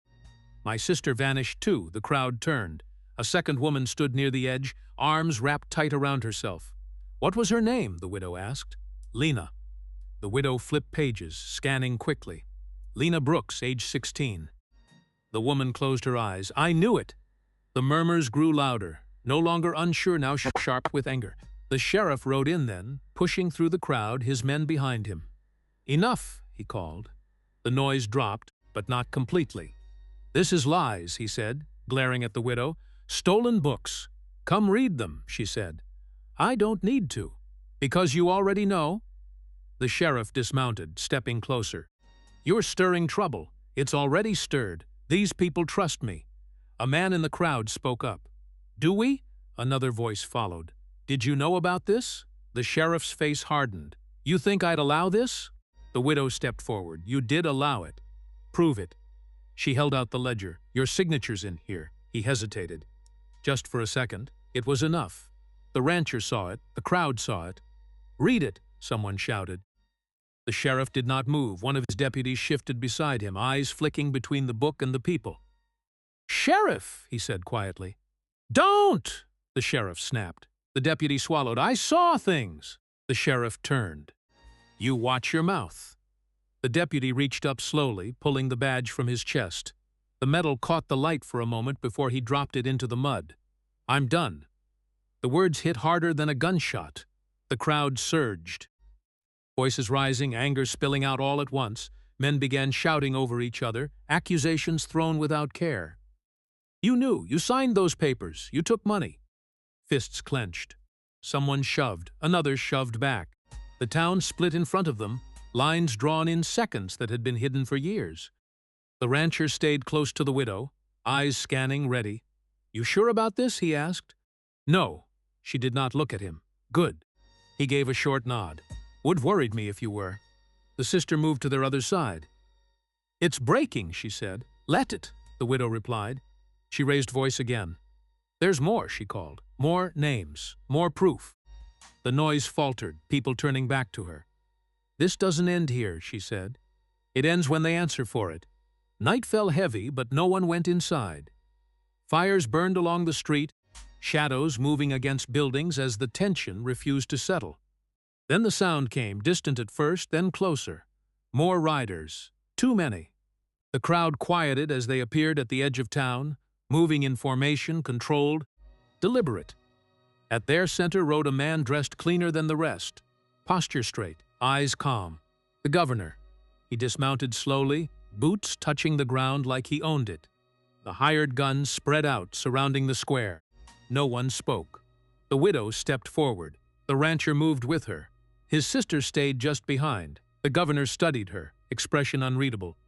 My sister vanished too. The crowd turned. A second woman stood near the edge, arms wrapped tight around herself. What was her name? The widow asked. Lena. The widow flipped pages, scanning quickly. Lena Brooks, age 16. The woman closed her eyes. I knew it. The murmurs grew louder, no longer unsure, now sharp with anger. The sheriff rode in then, pushing through the crowd, his men behind him. Enough, he called. The noise dropped, but not completely. "This is lies," he said, glaring at the widow. "Stolen books. Come read them," she said. "I don't need to." "Because you already know?" The sheriff dismounted, stepping closer. "You're stirring trouble. It's already stirred. These people trust me." A man in the crowd spoke up. "Do we?" Another voice followed. "Did you know about this?" The sheriff's face hardened. "You think I'd allow this?" The widow stepped forward. "You did allow it." "Prove it." She held out the ledger. "Your signature's in here." He hesitated. Just for a second. It was enough. The rancher saw it. The crowd saw it. "Read it," someone shouted. The sheriff did not move. One of his deputies shifted beside him, eyes flicking between the book and the people. "Sheriff," he said quietly. "Don't!" the sheriff snapped. The deputy swallowed. "I saw things." The sheriff turned. "You watch your mouth." The deputy reached up slowly, pulling the badge from his chest. The metal caught the light for a moment before he dropped it into the mud. "I'm done." The words hit harder than a gunshot. The crowd surged. Voices rising, anger spilling out all at once, men began shouting over each other, accusations thrown without care. "You knew. You signed those papers. You took money." Fists clenched. Someone shoved. Another shoved back. The town split in front of them, lines drawn in seconds that had been hidden for years. The rancher stayed close to the widow, eyes scanning, ready. "You sure about this?" he asked. "No." She did not look at him. "Good." He gave a short nod. "Would worried me if you were." The sister moved to their other side. "It's breaking," she said. "Let it," the widow replied. She raised voice again. "There's more," she called. "More names. More proof." The noise faltered, people turning back to her. "This doesn't end here," she said. "It ends when they answer for it." Night fell heavy, but no one went inside. Fires burned along the street, shadows moving against buildings as the tension refused to settle. Then the sound came, distant at first, then closer. More riders. Too many. The crowd quieted as they appeared at the edge of town, moving in formation, controlled, deliberate. At their center rode a man dressed cleaner than the rest, posture straight, eyes calm. The governor. He dismounted slowly, boots touching the ground like he owned it. The hired guns spread out, surrounding the square. No one spoke. The widow stepped forward. The rancher moved with her. His sister stayed just behind. The governor studied her, expression unreadable.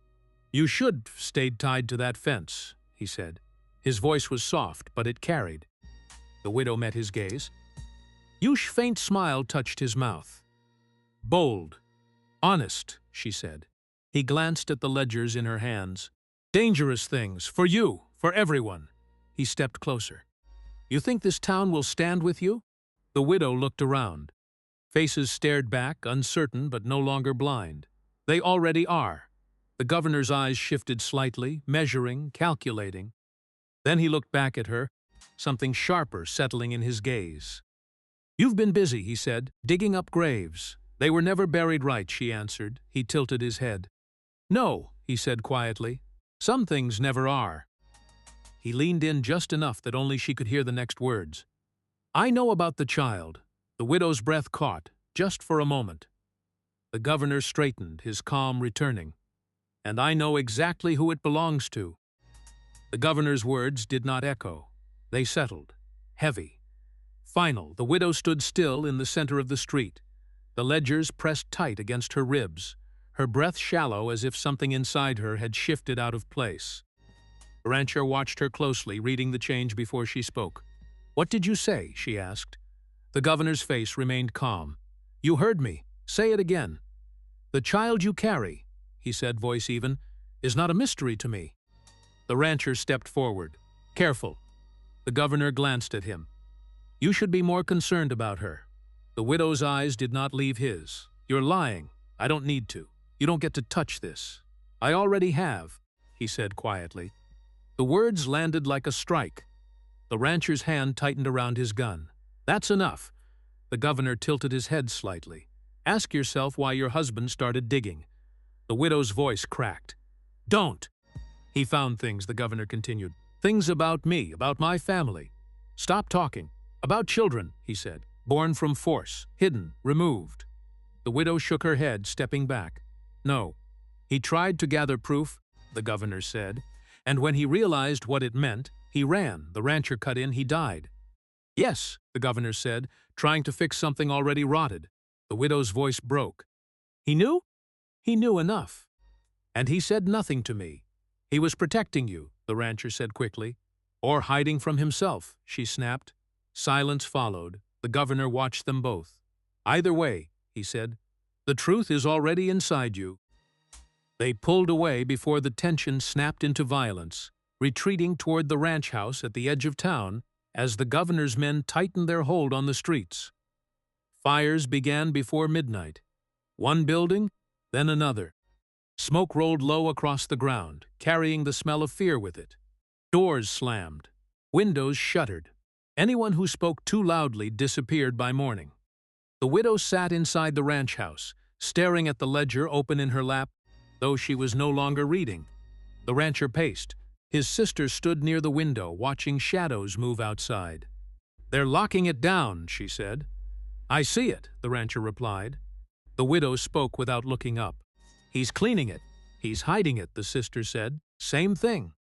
"You should have stayed tied to that fence," he said. His voice was soft, but it carried. The widow met his gaze. Yu's faint smile touched his mouth. "Bold. Honest," she said. He glanced at the ledgers in her hands. "Dangerous things, for you, for everyone." He stepped closer. "You think this town will stand with you?" The widow looked around. Faces stared back, uncertain but no longer blind. "They already are." The governor's eyes shifted slightly, measuring, calculating. Then he looked back at her, something sharper settling in his gaze. "You've been busy," he said, "digging up graves." "They were never buried right," she answered. He tilted his head. "No," he said quietly. "Some things never are." He leaned in just enough that only she could hear the next words. "I know about the child." The widow's breath caught, just for a moment. The governor straightened, his calm returning. "And I know exactly who it belongs to." The governor's words did not echo. They settled, heavy. Final, the widow stood still in the center of the street. The ledgers pressed tight against her ribs, her breath shallow as if something inside her had shifted out of place. The rancher watched her closely, reading the change before she spoke. "What did you say?" she asked. The governor's face remained calm. "You heard me. Say it again." "The child you carry," he said, voice even, "is not a mystery to me." The rancher stepped forward. "Careful." The governor glanced at him. "You should be more concerned about her." The widow's eyes did not leave his. "You're lying. I don't need to. You don't get to touch this." "I already have," he said quietly. The words landed like a strike. The rancher's hand tightened around his gun. "That's enough." The governor tilted his head slightly. "Ask yourself why your husband started digging." The widow's voice cracked. "Don't." "He found things," the governor continued. "Things about me, about my family." "Stop talking." "About children," he said. "Born from force, hidden, removed." The widow shook her head, stepping back. "No." "He tried to gather proof," the governor said. And when he realized what it meant, he ran. The rancher cut in. He died. Yes, the governor said, trying to fix something already rotted. The widow's voice broke. He knew? He knew enough. And he said nothing to me. He was protecting you, the rancher said quickly. Or hiding from himself, she snapped. Silence followed. The governor watched them both. Either way, he said, the truth is already inside you. They pulled away before the tension snapped into violence, retreating toward the ranch house at the edge of town as the governor's men tightened their hold on the streets. Fires began before midnight. One building, then another. Smoke rolled low across the ground, carrying the smell of fear with it. Doors slammed. Windows shuttered. Anyone who spoke too loudly disappeared by morning. The widow sat inside the ranch house, staring at the ledger open in her lap, though she was no longer reading. The rancher paced. His sister stood near the window, watching shadows move outside. They're locking it down, she said. I see it, the rancher replied. The widow spoke without looking up. He's cleaning it. He's hiding it, the sister said. Same thing.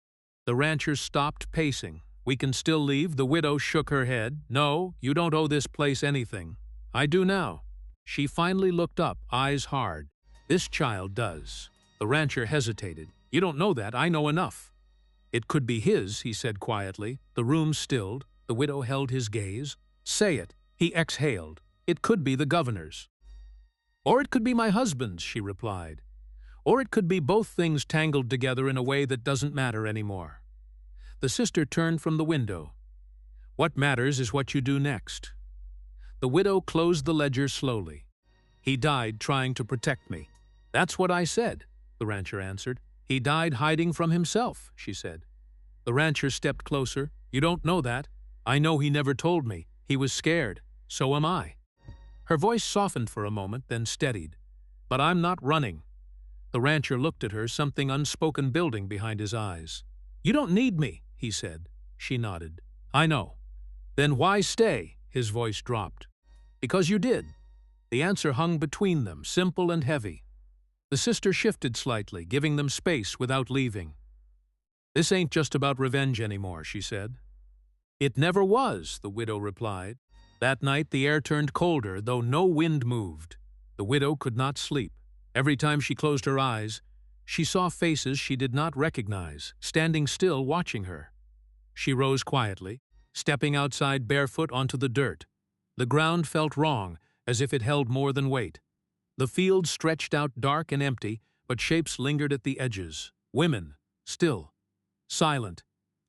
The rancher stopped pacing. We can still leave, the widow shook her head. No, you don't owe this place anything. I do now. She finally looked up, eyes hard. This child does. The rancher hesitated. You don't know that, I know enough. It could be his, he said quietly. The room stilled. The widow held his gaze. Say it. He exhaled. It could be the governor's. Or it could be my husband's, she replied. Or it could be both things tangled together in a way that doesn't matter anymore. The sister turned from the window. What matters is what you do next. The widow closed the ledger slowly. He died trying to protect me. That's what I said, the rancher answered. He died hiding from himself, she said. The rancher stepped closer. You don't know that. I know he never told me. He was scared. So am I. Her voice softened for a moment, then steadied. But I'm not running. The rancher looked at her, something unspoken building behind his eyes. You don't need me, he said. She nodded. I know. Then why stay? His voice dropped. Because you did. The answer hung between them, simple and heavy. The sister shifted slightly, giving them space without leaving. This ain't just about revenge anymore, she said. It never was, the widow replied. That night the air turned colder, though no wind moved. The widow could not sleep. Every time she closed her eyes, she saw faces she did not recognize, standing still watching her. She rose quietly, stepping outside barefoot onto the dirt. The ground felt wrong, as if it held more than weight. The field stretched out dark and empty, but shapes lingered at the edges. Women, still, silent.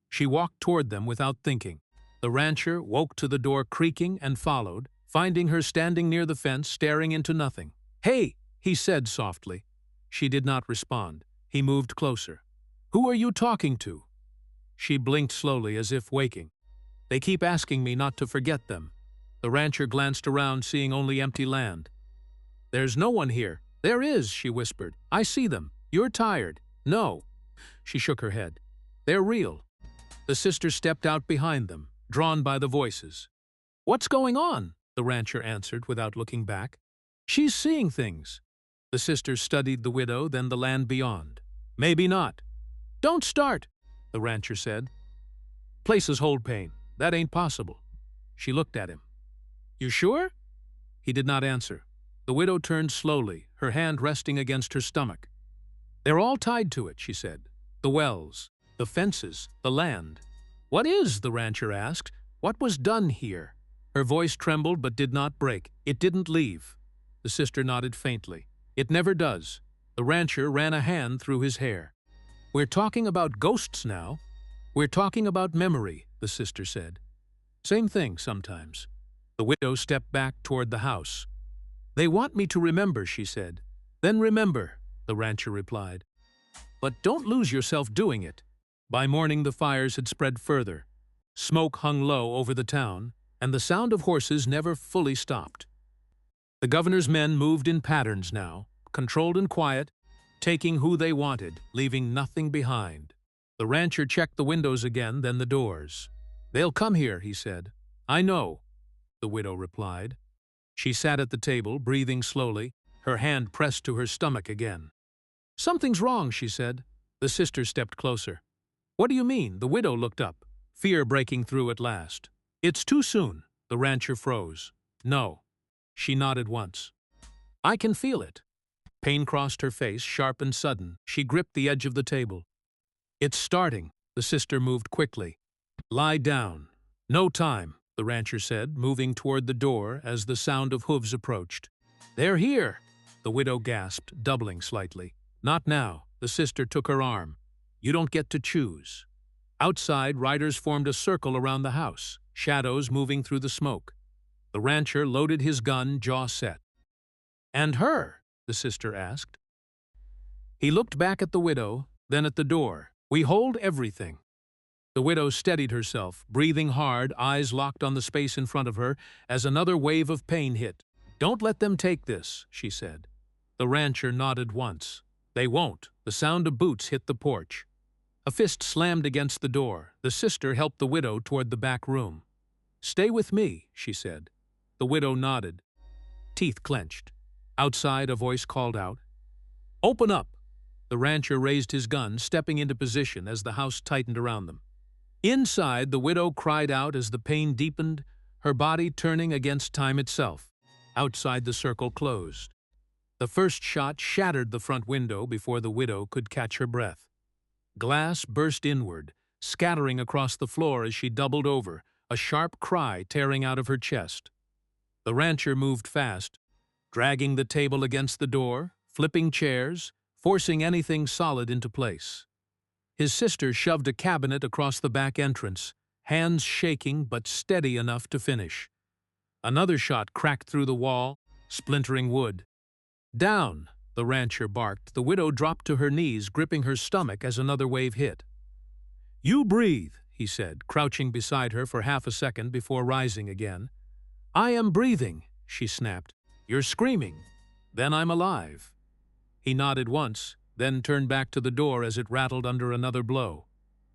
She walked toward them without thinking. The rancher woke to the door creaking and followed, finding her standing near the fence staring into nothing. Hey, he said softly. She did not respond. He moved closer. Who are you talking to? She blinked slowly as if waking. They keep asking me not to forget them. The rancher glanced around, seeing only empty land. There's no one here. There is, she whispered. I see them. You're tired. No. She shook her head. They're real. The sister stepped out behind them, drawn by the voices. What's going on? The rancher answered without looking back. She's seeing things. The sister studied the widow, then the land beyond. Maybe not. Don't start, the rancher said. Places hold pain. That ain't possible. She looked at him. You sure? He did not answer. The widow turned slowly, her hand resting against her stomach. They're all tied to it, she said. The wells, the fences, the land. What is? The rancher asked. What was done here? Her voice trembled but did not break. It didn't leave. The sister nodded faintly. It never does. The rancher ran a hand through his hair. We're talking about ghosts now. We're talking about memory, the sister said. Same thing sometimes. The widow stepped back toward the house. They want me to remember, she said. Then remember, the rancher replied. But don't lose yourself doing it. By morning the fires had spread further. Smoke hung low over the town, and the sound of horses never fully stopped. The governor's men moved in patterns now, controlled and quiet, taking who they wanted, leaving nothing behind. The rancher checked the windows again, then the doors. They'll come here, he said. I know, the widow replied. She sat at the table, breathing slowly, her hand pressed to her stomach again. Something's wrong, she said. The sister stepped closer. What do you mean? The widow looked up, fear breaking through at last. It's too soon. The rancher froze. No. She nodded once. I can feel it. Pain crossed her face, sharp and sudden. She gripped the edge of the table. It's starting. The sister moved quickly. Lie down. No time, the rancher said, moving toward the door as the sound of hooves approached. They're here, the widow gasped, doubling slightly. Not now, the sister took her arm. You don't get to choose. Outside, riders formed a circle around the house, shadows moving through the smoke. The rancher loaded his gun, jaw set. And her? The sister asked. He looked back at the widow, then at the door. We hold everything. The widow steadied herself, breathing hard, eyes locked on the space in front of her, as another wave of pain hit. Don't let them take this, she said. The rancher nodded once. They won't. The sound of boots hit the porch. A fist slammed against the door. The sister helped the widow toward the back room. Stay with me, she said. The widow nodded. Teeth clenched. Outside, a voice called out. Open up! The rancher raised his gun, stepping into position as the house tightened around them. Inside, the widow cried out as the pain deepened, her body turning against time itself. Outside, the circle closed. The first shot shattered the front window before the widow could catch her breath. Glass burst inward, scattering across the floor as she doubled over, a sharp cry tearing out of her chest. The rancher moved fast, dragging the table against the door, flipping chairs, forcing anything solid into place. His sister shoved a cabinet across the back entrance, hands shaking but steady enough to finish. Another shot cracked through the wall, splintering wood. Down, the rancher barked. The widow dropped to her knees, gripping her stomach as another wave hit. You breathe, he said, crouching beside her for half a second before rising again. I am breathing, she snapped. You're screaming. Then I'm alive. He nodded once, then turned back to the door as it rattled under another blow.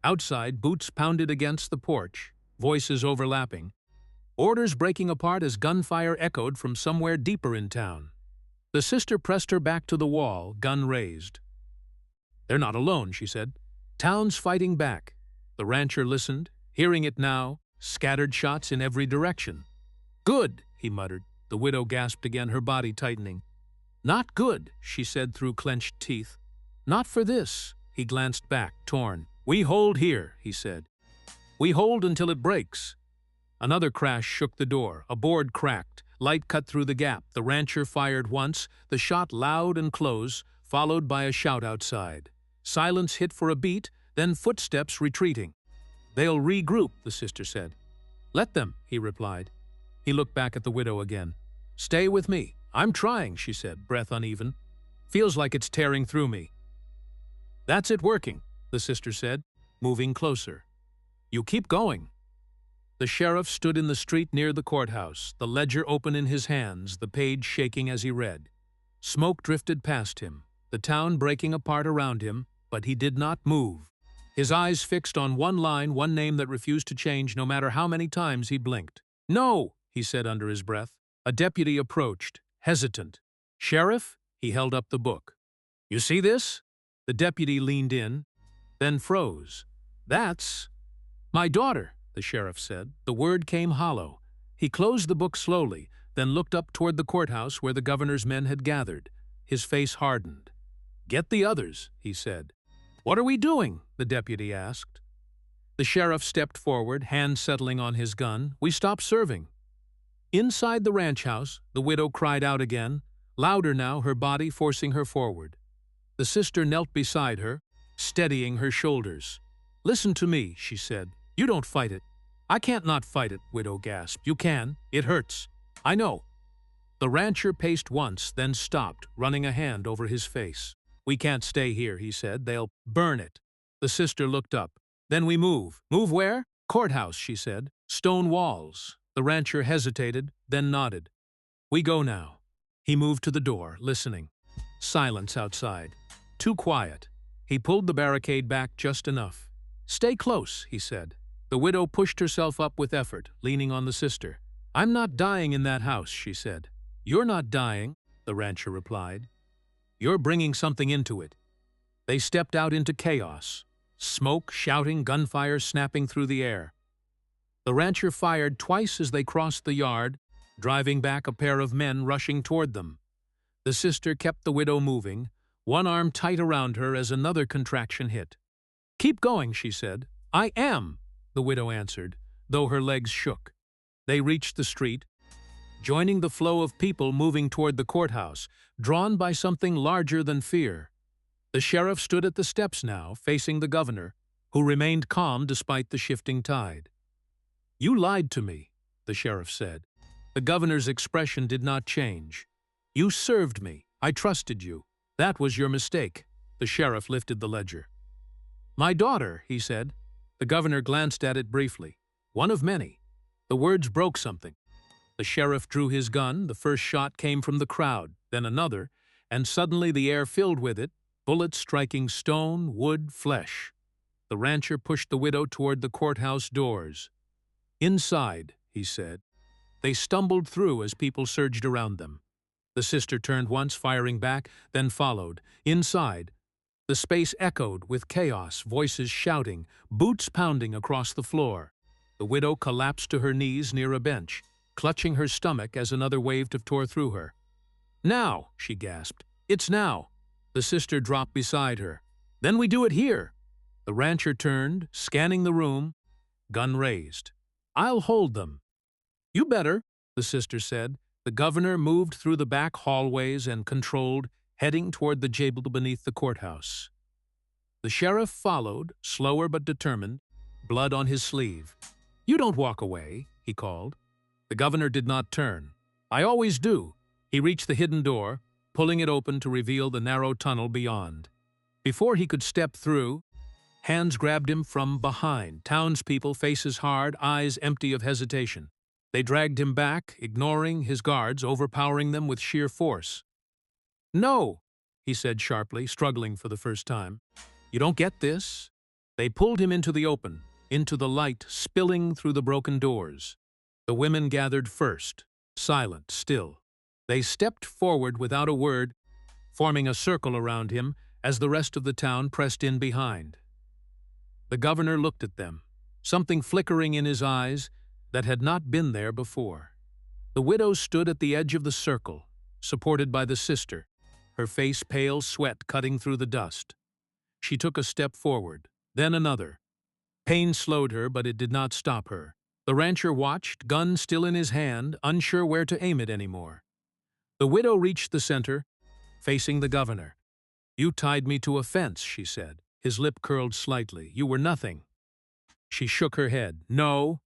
Outside, boots pounded against the porch, voices overlapping. Orders breaking apart as gunfire echoed from somewhere deeper in town. The sister pressed her back to the wall, gun raised. They're not alone, she said. Town's fighting back. The rancher listened, hearing it now, scattered shots in every direction. Good, he muttered. The widow gasped again, her body tightening. Not good, she said through clenched teeth. Not for this. He glanced back, torn. We hold here, he said. We hold until it breaks. Another crash shook the door. A board cracked. Light cut through the gap. The rancher fired once, the shot loud and close, followed by a shout outside. Silence hit for a beat, then footsteps retreating. They'll regroup, the sister said. Let them, he replied. He looked back at the widow again. Stay with me. I'm trying, she said, breath uneven. Feels like it's tearing through me. That's it working, the sister said, moving closer. You keep going. The sheriff stood in the street near the courthouse, the ledger open in his hands, the page shaking as he read. Smoke drifted past him, the town breaking apart around him, but he did not move. His eyes fixed on one line, one name that refused to change no matter how many times he blinked. No, he said under his breath. A deputy approached, hesitant. Sheriff? He held up the book. You see this? The deputy leaned in, then froze. That's my daughter, the sheriff said. The word came hollow. He closed the book slowly, then looked up toward the courthouse where the governor's men had gathered. His face hardened. Get the others, he said. What are we doing? The deputy asked. The sheriff stepped forward, hand settling on his gun. We stopped serving. Inside the ranch house, the widow cried out again, louder now, her body forcing her forward. The sister knelt beside her, steadying her shoulders. Listen to me, she said. You don't fight it. I can't not fight it, widow gasped. You can. It hurts. I know. The rancher paced once, then stopped, running a hand over his face. We can't stay here, he said. They'll burn it. The sister looked up. Then we move. Move where? Courthouse, she said. Stone walls. The rancher hesitated, then nodded. We go now. He moved to the door, listening. Silence outside. Too quiet. He pulled the barricade back just enough. Stay close, he said. The widow pushed herself up with effort, leaning on the sister. I'm not dying in that house, she said. You're not dying, the rancher replied. You're bringing something into it. They stepped out into chaos. smoke, shouting, gunfire snapping through the air. The rancher fired twice as they crossed the yard, driving back a pair of men rushing toward them. The sister kept the widow moving, one arm tight around her as another contraction hit. "Keep going," she said. "I am," the widow answered, though her legs shook. They reached the street, joining the flow of people moving toward the courthouse, drawn by something larger than fear. The sheriff stood at the steps now, facing the governor, who remained calm despite the shifting tide. "You lied to me," the sheriff said. The governor's expression did not change. "You served me. I trusted you. That was your mistake." The sheriff lifted the ledger. "My daughter," he said. The governor glanced at it briefly. One of many. The words broke something. The sheriff drew his gun. The first shot came from the crowd, then another, and suddenly the air filled with it, bullets striking stone, wood, flesh. The rancher pushed the widow toward the courthouse doors. "Inside," he said. They stumbled through as people surged around them. The sister turned once, firing back, then followed. Inside, the space echoed with chaos, voices shouting, boots pounding across the floor. The widow collapsed to her knees near a bench, clutching her stomach as another wave tore through her. "Now," she gasped. "It's now." The sister dropped beside her. "Then we do it here." The rancher turned, scanning the room, gun raised. "I'll hold them." "You better," the sister said. The governor moved through the back hallways and controlled, heading toward the jail beneath the courthouse. The sheriff followed, slower but determined, blood on his sleeve. "You don't walk away," he called. The governor did not turn. "I always do." He reached the hidden door, pulling it open to reveal the narrow tunnel beyond. Before he could step through, hands grabbed him from behind, townspeople, faces hard, eyes empty of hesitation. They dragged him back, ignoring his guards, overpowering them with sheer force. "No," he said sharply, struggling for the first time. "You don't get this." They pulled him into the open, into the light spilling through the broken doors. The women gathered first, silent, still. They stepped forward without a word, forming a circle around him as the rest of the town pressed in behind. The governor looked at them, something flickering in his eyes that had not been there before. The widow stood at the edge of the circle, supported by the sister, her face pale, sweat cutting through the dust. She took a step forward, then another. Pain slowed her, but it did not stop her. The rancher watched, gun still in his hand, unsure where to aim it anymore. The widow reached the center, facing the governor. "You tied me to a fence," she said. His lip curled slightly. "You were nothing." She shook her head. "No."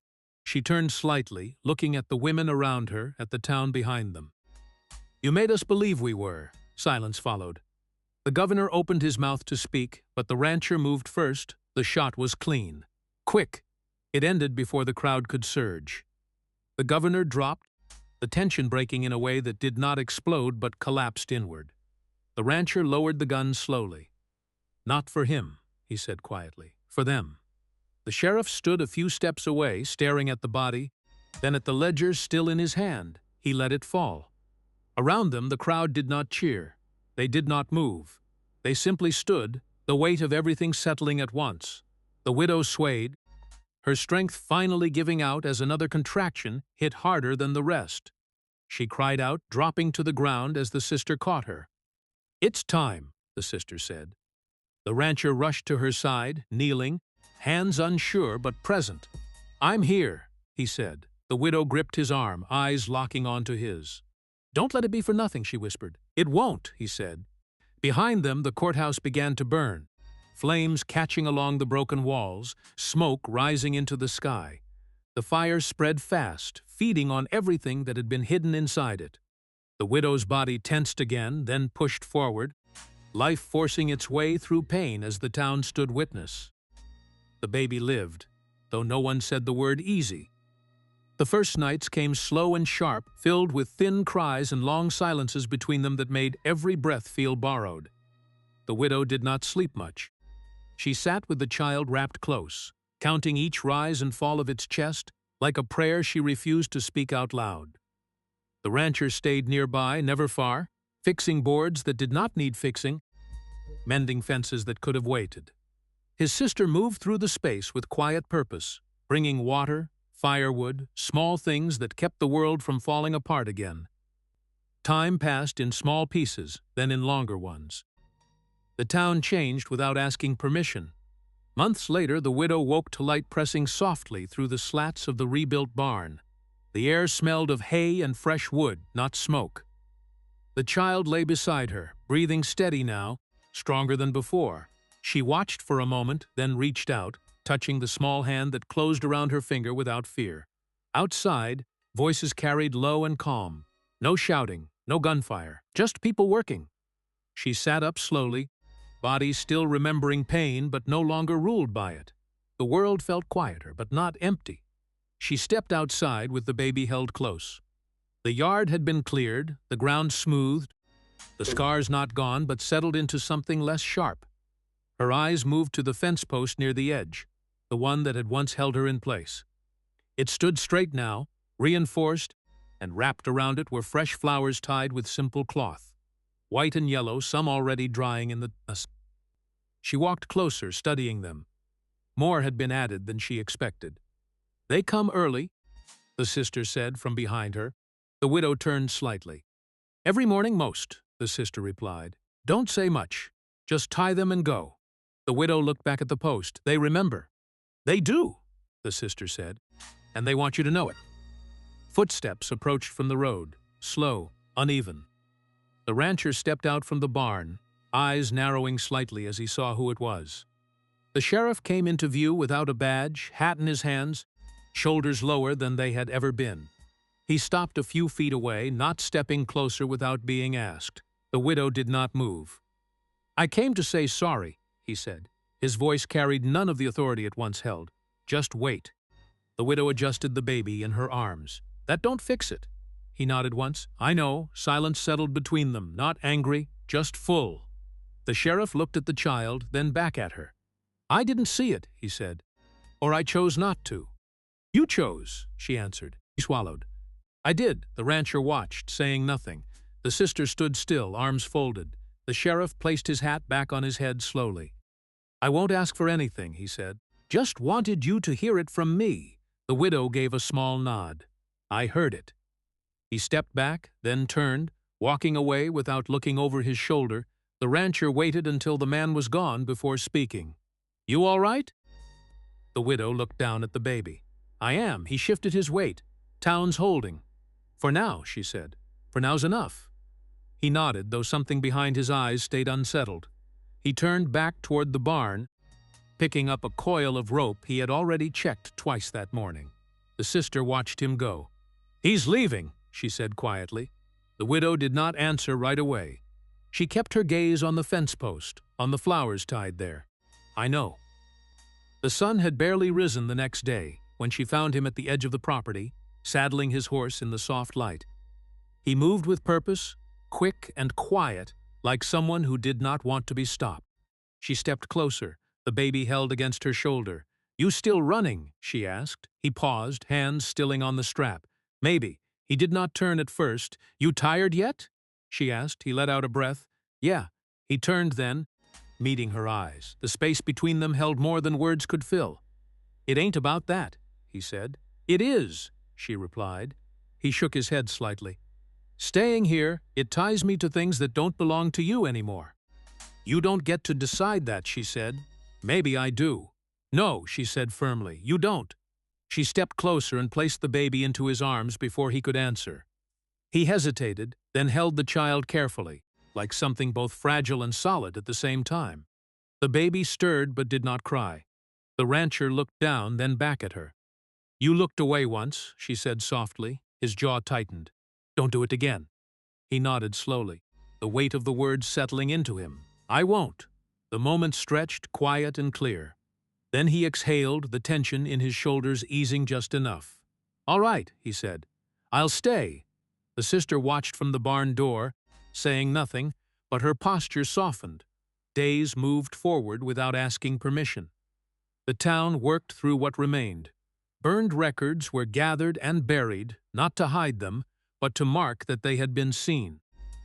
She turned slightly, looking at the women around her, at the town behind them. "You made us believe we were." Silence followed. The governor opened his mouth to speak, but the rancher moved first. The shot was clean. Quick. It ended before the crowd could surge. The governor dropped, the tension breaking in a way that did not explode but collapsed inward. The rancher lowered the gun slowly. "Not for him," he said quietly. "For them." The sheriff stood a few steps away, staring at the body, then at the ledger still in his hand. He let it fall. Around them, the crowd did not cheer. They did not move. They simply stood, the weight of everything settling at once. The widow swayed, her strength finally giving out as another contraction hit harder than the rest. She cried out, dropping to the ground as the sister caught her. "It's time," the sister said. The rancher rushed to her side, kneeling, hands unsure but present. "I'm here," he said. The widow gripped his arm, eyes locking onto his. "Don't let it be for nothing," she whispered. "It won't," he said. Behind them, the courthouse began to burn, flames catching along the broken walls, smoke rising into the sky. The fire spread fast, feeding on everything that had been hidden inside it. The widow's body tensed again, then pushed forward, life forcing its way through pain as the town stood witness. The baby lived, though no one said the word easy. The first nights came slow and sharp, filled with thin cries and long silences between them that made every breath feel borrowed. The widow did not sleep much. She sat with the child wrapped close, counting each rise and fall of its chest, like a prayer she refused to speak out loud. The rancher stayed nearby, never far, fixing boards that did not need fixing, mending fences that could have waited. His sister moved through the space with quiet purpose, bringing water, firewood, small things that kept the world from falling apart again. Time passed in small pieces, then in longer ones. The town changed without asking permission. Months later, the widow woke to light pressing softly through the slats of the rebuilt barn. The air smelled of hay and fresh wood, not smoke. The child lay beside her, breathing steady now, stronger than before. She watched for a moment, then reached out, touching the small hand that closed around her finger without fear. Outside, voices carried low and calm. No shouting, no gunfire, just people working. She sat up slowly, body still remembering pain but no longer ruled by it. The world felt quieter, but not empty. She stepped outside with the baby held close. The yard had been cleared, the ground smoothed, the scars not gone but settled into something less sharp. Her eyes moved to the fence post near the edge, the one that had once held her in place. It stood straight now, reinforced, and wrapped around it were fresh flowers tied with simple cloth, white and yellow, some already drying in the dust. She walked closer, studying them. More had been added than she expected. "They come early," the sister said from behind her. The widow turned slightly. "Every morning most," the sister replied. "Don't say much. Just tie them and go." The widow looked back at the post. "They remember." "They do," the sister said, "and they want you to know it." Footsteps approached from the road, slow, uneven. The rancher stepped out from the barn, eyes narrowing slightly as he saw who it was. The sheriff came into view without a badge, hat in his hands, shoulders lower than they had ever been. He stopped a few feet away, not stepping closer without being asked. The widow did not move. "I came to say sorry," he said. His voice carried none of the authority it once held. "Just wait." The widow adjusted the baby in her arms. "That don't fix it." He nodded once. "I know." Silence settled between them, not angry, just full. The sheriff looked at the child, then back at her. "I didn't see it," he said. "Or I chose not to." "You chose," she answered. He swallowed. "I did." The rancher watched, saying nothing. The sister stood still, arms folded. The sheriff placed his hat back on his head slowly. "I won't ask for anything," he said. "Just wanted you to hear it from me." The widow gave a small nod. "I heard it." He stepped back, then turned, walking away without looking over his shoulder. The rancher waited until the man was gone before speaking. "You all right?" The widow looked down at the baby. "I am." He shifted his weight. "Town's holding." "For now," she said. "For now's enough." He nodded, though something behind his eyes stayed unsettled. He turned back toward the barn, picking up a coil of rope he had already checked twice that morning. The sister watched him go. "He's leaving," she said quietly. The widow did not answer right away. She kept her gaze on the fence post, on the flowers tied there. "I know." The sun had barely risen the next day when she found him at the edge of the property, saddling his horse in the soft light. He moved with purpose, quick and quiet, like someone who did not want to be stopped. She stepped closer, the baby held against her shoulder. "You still running?" she asked. He paused, hands stilling on the strap. "Maybe." He did not turn at first. "You tired yet?" she asked. He let out a breath. "Yeah." He turned then, meeting her eyes. The space between them held more than words could fill. "It ain't about that," he said. "It is," she replied. He shook his head slightly. "Staying here, it ties me to things that don't belong to you anymore." "You don't get to decide that," she said. "Maybe I do." "No," she said firmly, "you don't." She stepped closer and placed the baby into his arms before he could answer. He hesitated, then held the child carefully, like something both fragile and solid at the same time. The baby stirred but did not cry. The rancher looked down, then back at her. "You looked away once," she said softly. His jaw tightened. "Don't do it again." He nodded slowly, the weight of the words settling into him. "I won't." The moment stretched, quiet and clear. Then he exhaled, the tension in his shoulders easing just enough. "All right," he said. "I'll stay." The sister watched from the barn door, saying nothing, but her posture softened. Days moved forward without asking permission. The town worked through what remained. Burned records were gathered and buried, not to hide them, but to mark that they had been seen.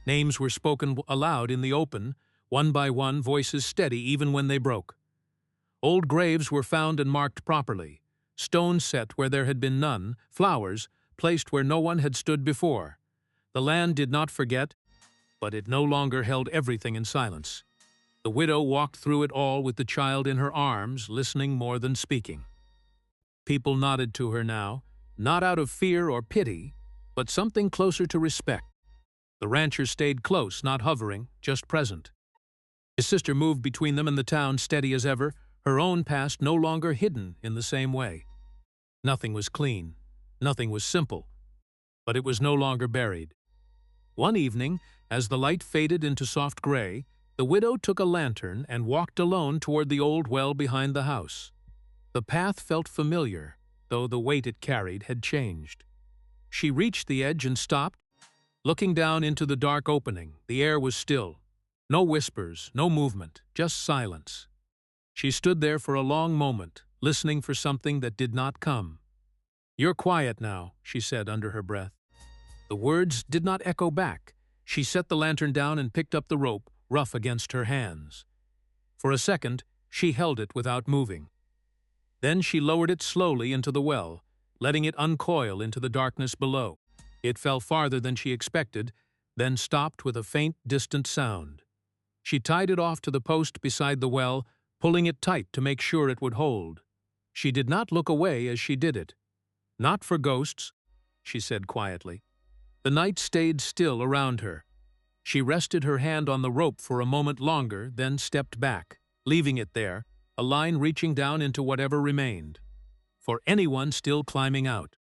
Names were spoken aloud in the open, one by one, voices steady even when they broke. Old graves were found and marked properly, stones set where there had been none, flowers placed where no one had stood before. The land did not forget, but it no longer held everything in silence. The widow walked through it all with the child in her arms, listening more than speaking. People nodded to her now, not out of fear or pity, but something closer to respect. The rancher stayed close, not hovering, just present. His sister moved between them and the town, steady as ever, her own past no longer hidden in the same way. Nothing was clean, nothing was simple, but it was no longer buried. One evening, as the light faded into soft gray, the widow took a lantern and walked alone toward the old well behind the house. The path felt familiar, though the weight it carried had changed. She reached the edge and stopped, looking down into the dark opening. The air was still. No whispers, no movement, just silence. She stood there for a long moment, listening for something that did not come. "You're quiet now," she said under her breath. The words did not echo back. She set the lantern down and picked up the rope, rough against her hands. For a second, she held it without moving. Then she lowered it slowly into the well, letting it uncoil into the darkness below. It fell farther than she expected, then stopped with a faint, distant sound. She tied it off to the post beside the well, pulling it tight to make sure it would hold. She did not look away as she did it. "Not for ghosts," she said quietly. The night stayed still around her. She rested her hand on the rope for a moment longer, then stepped back, leaving it there, a line reaching down into whatever remained. For anyone still climbing out.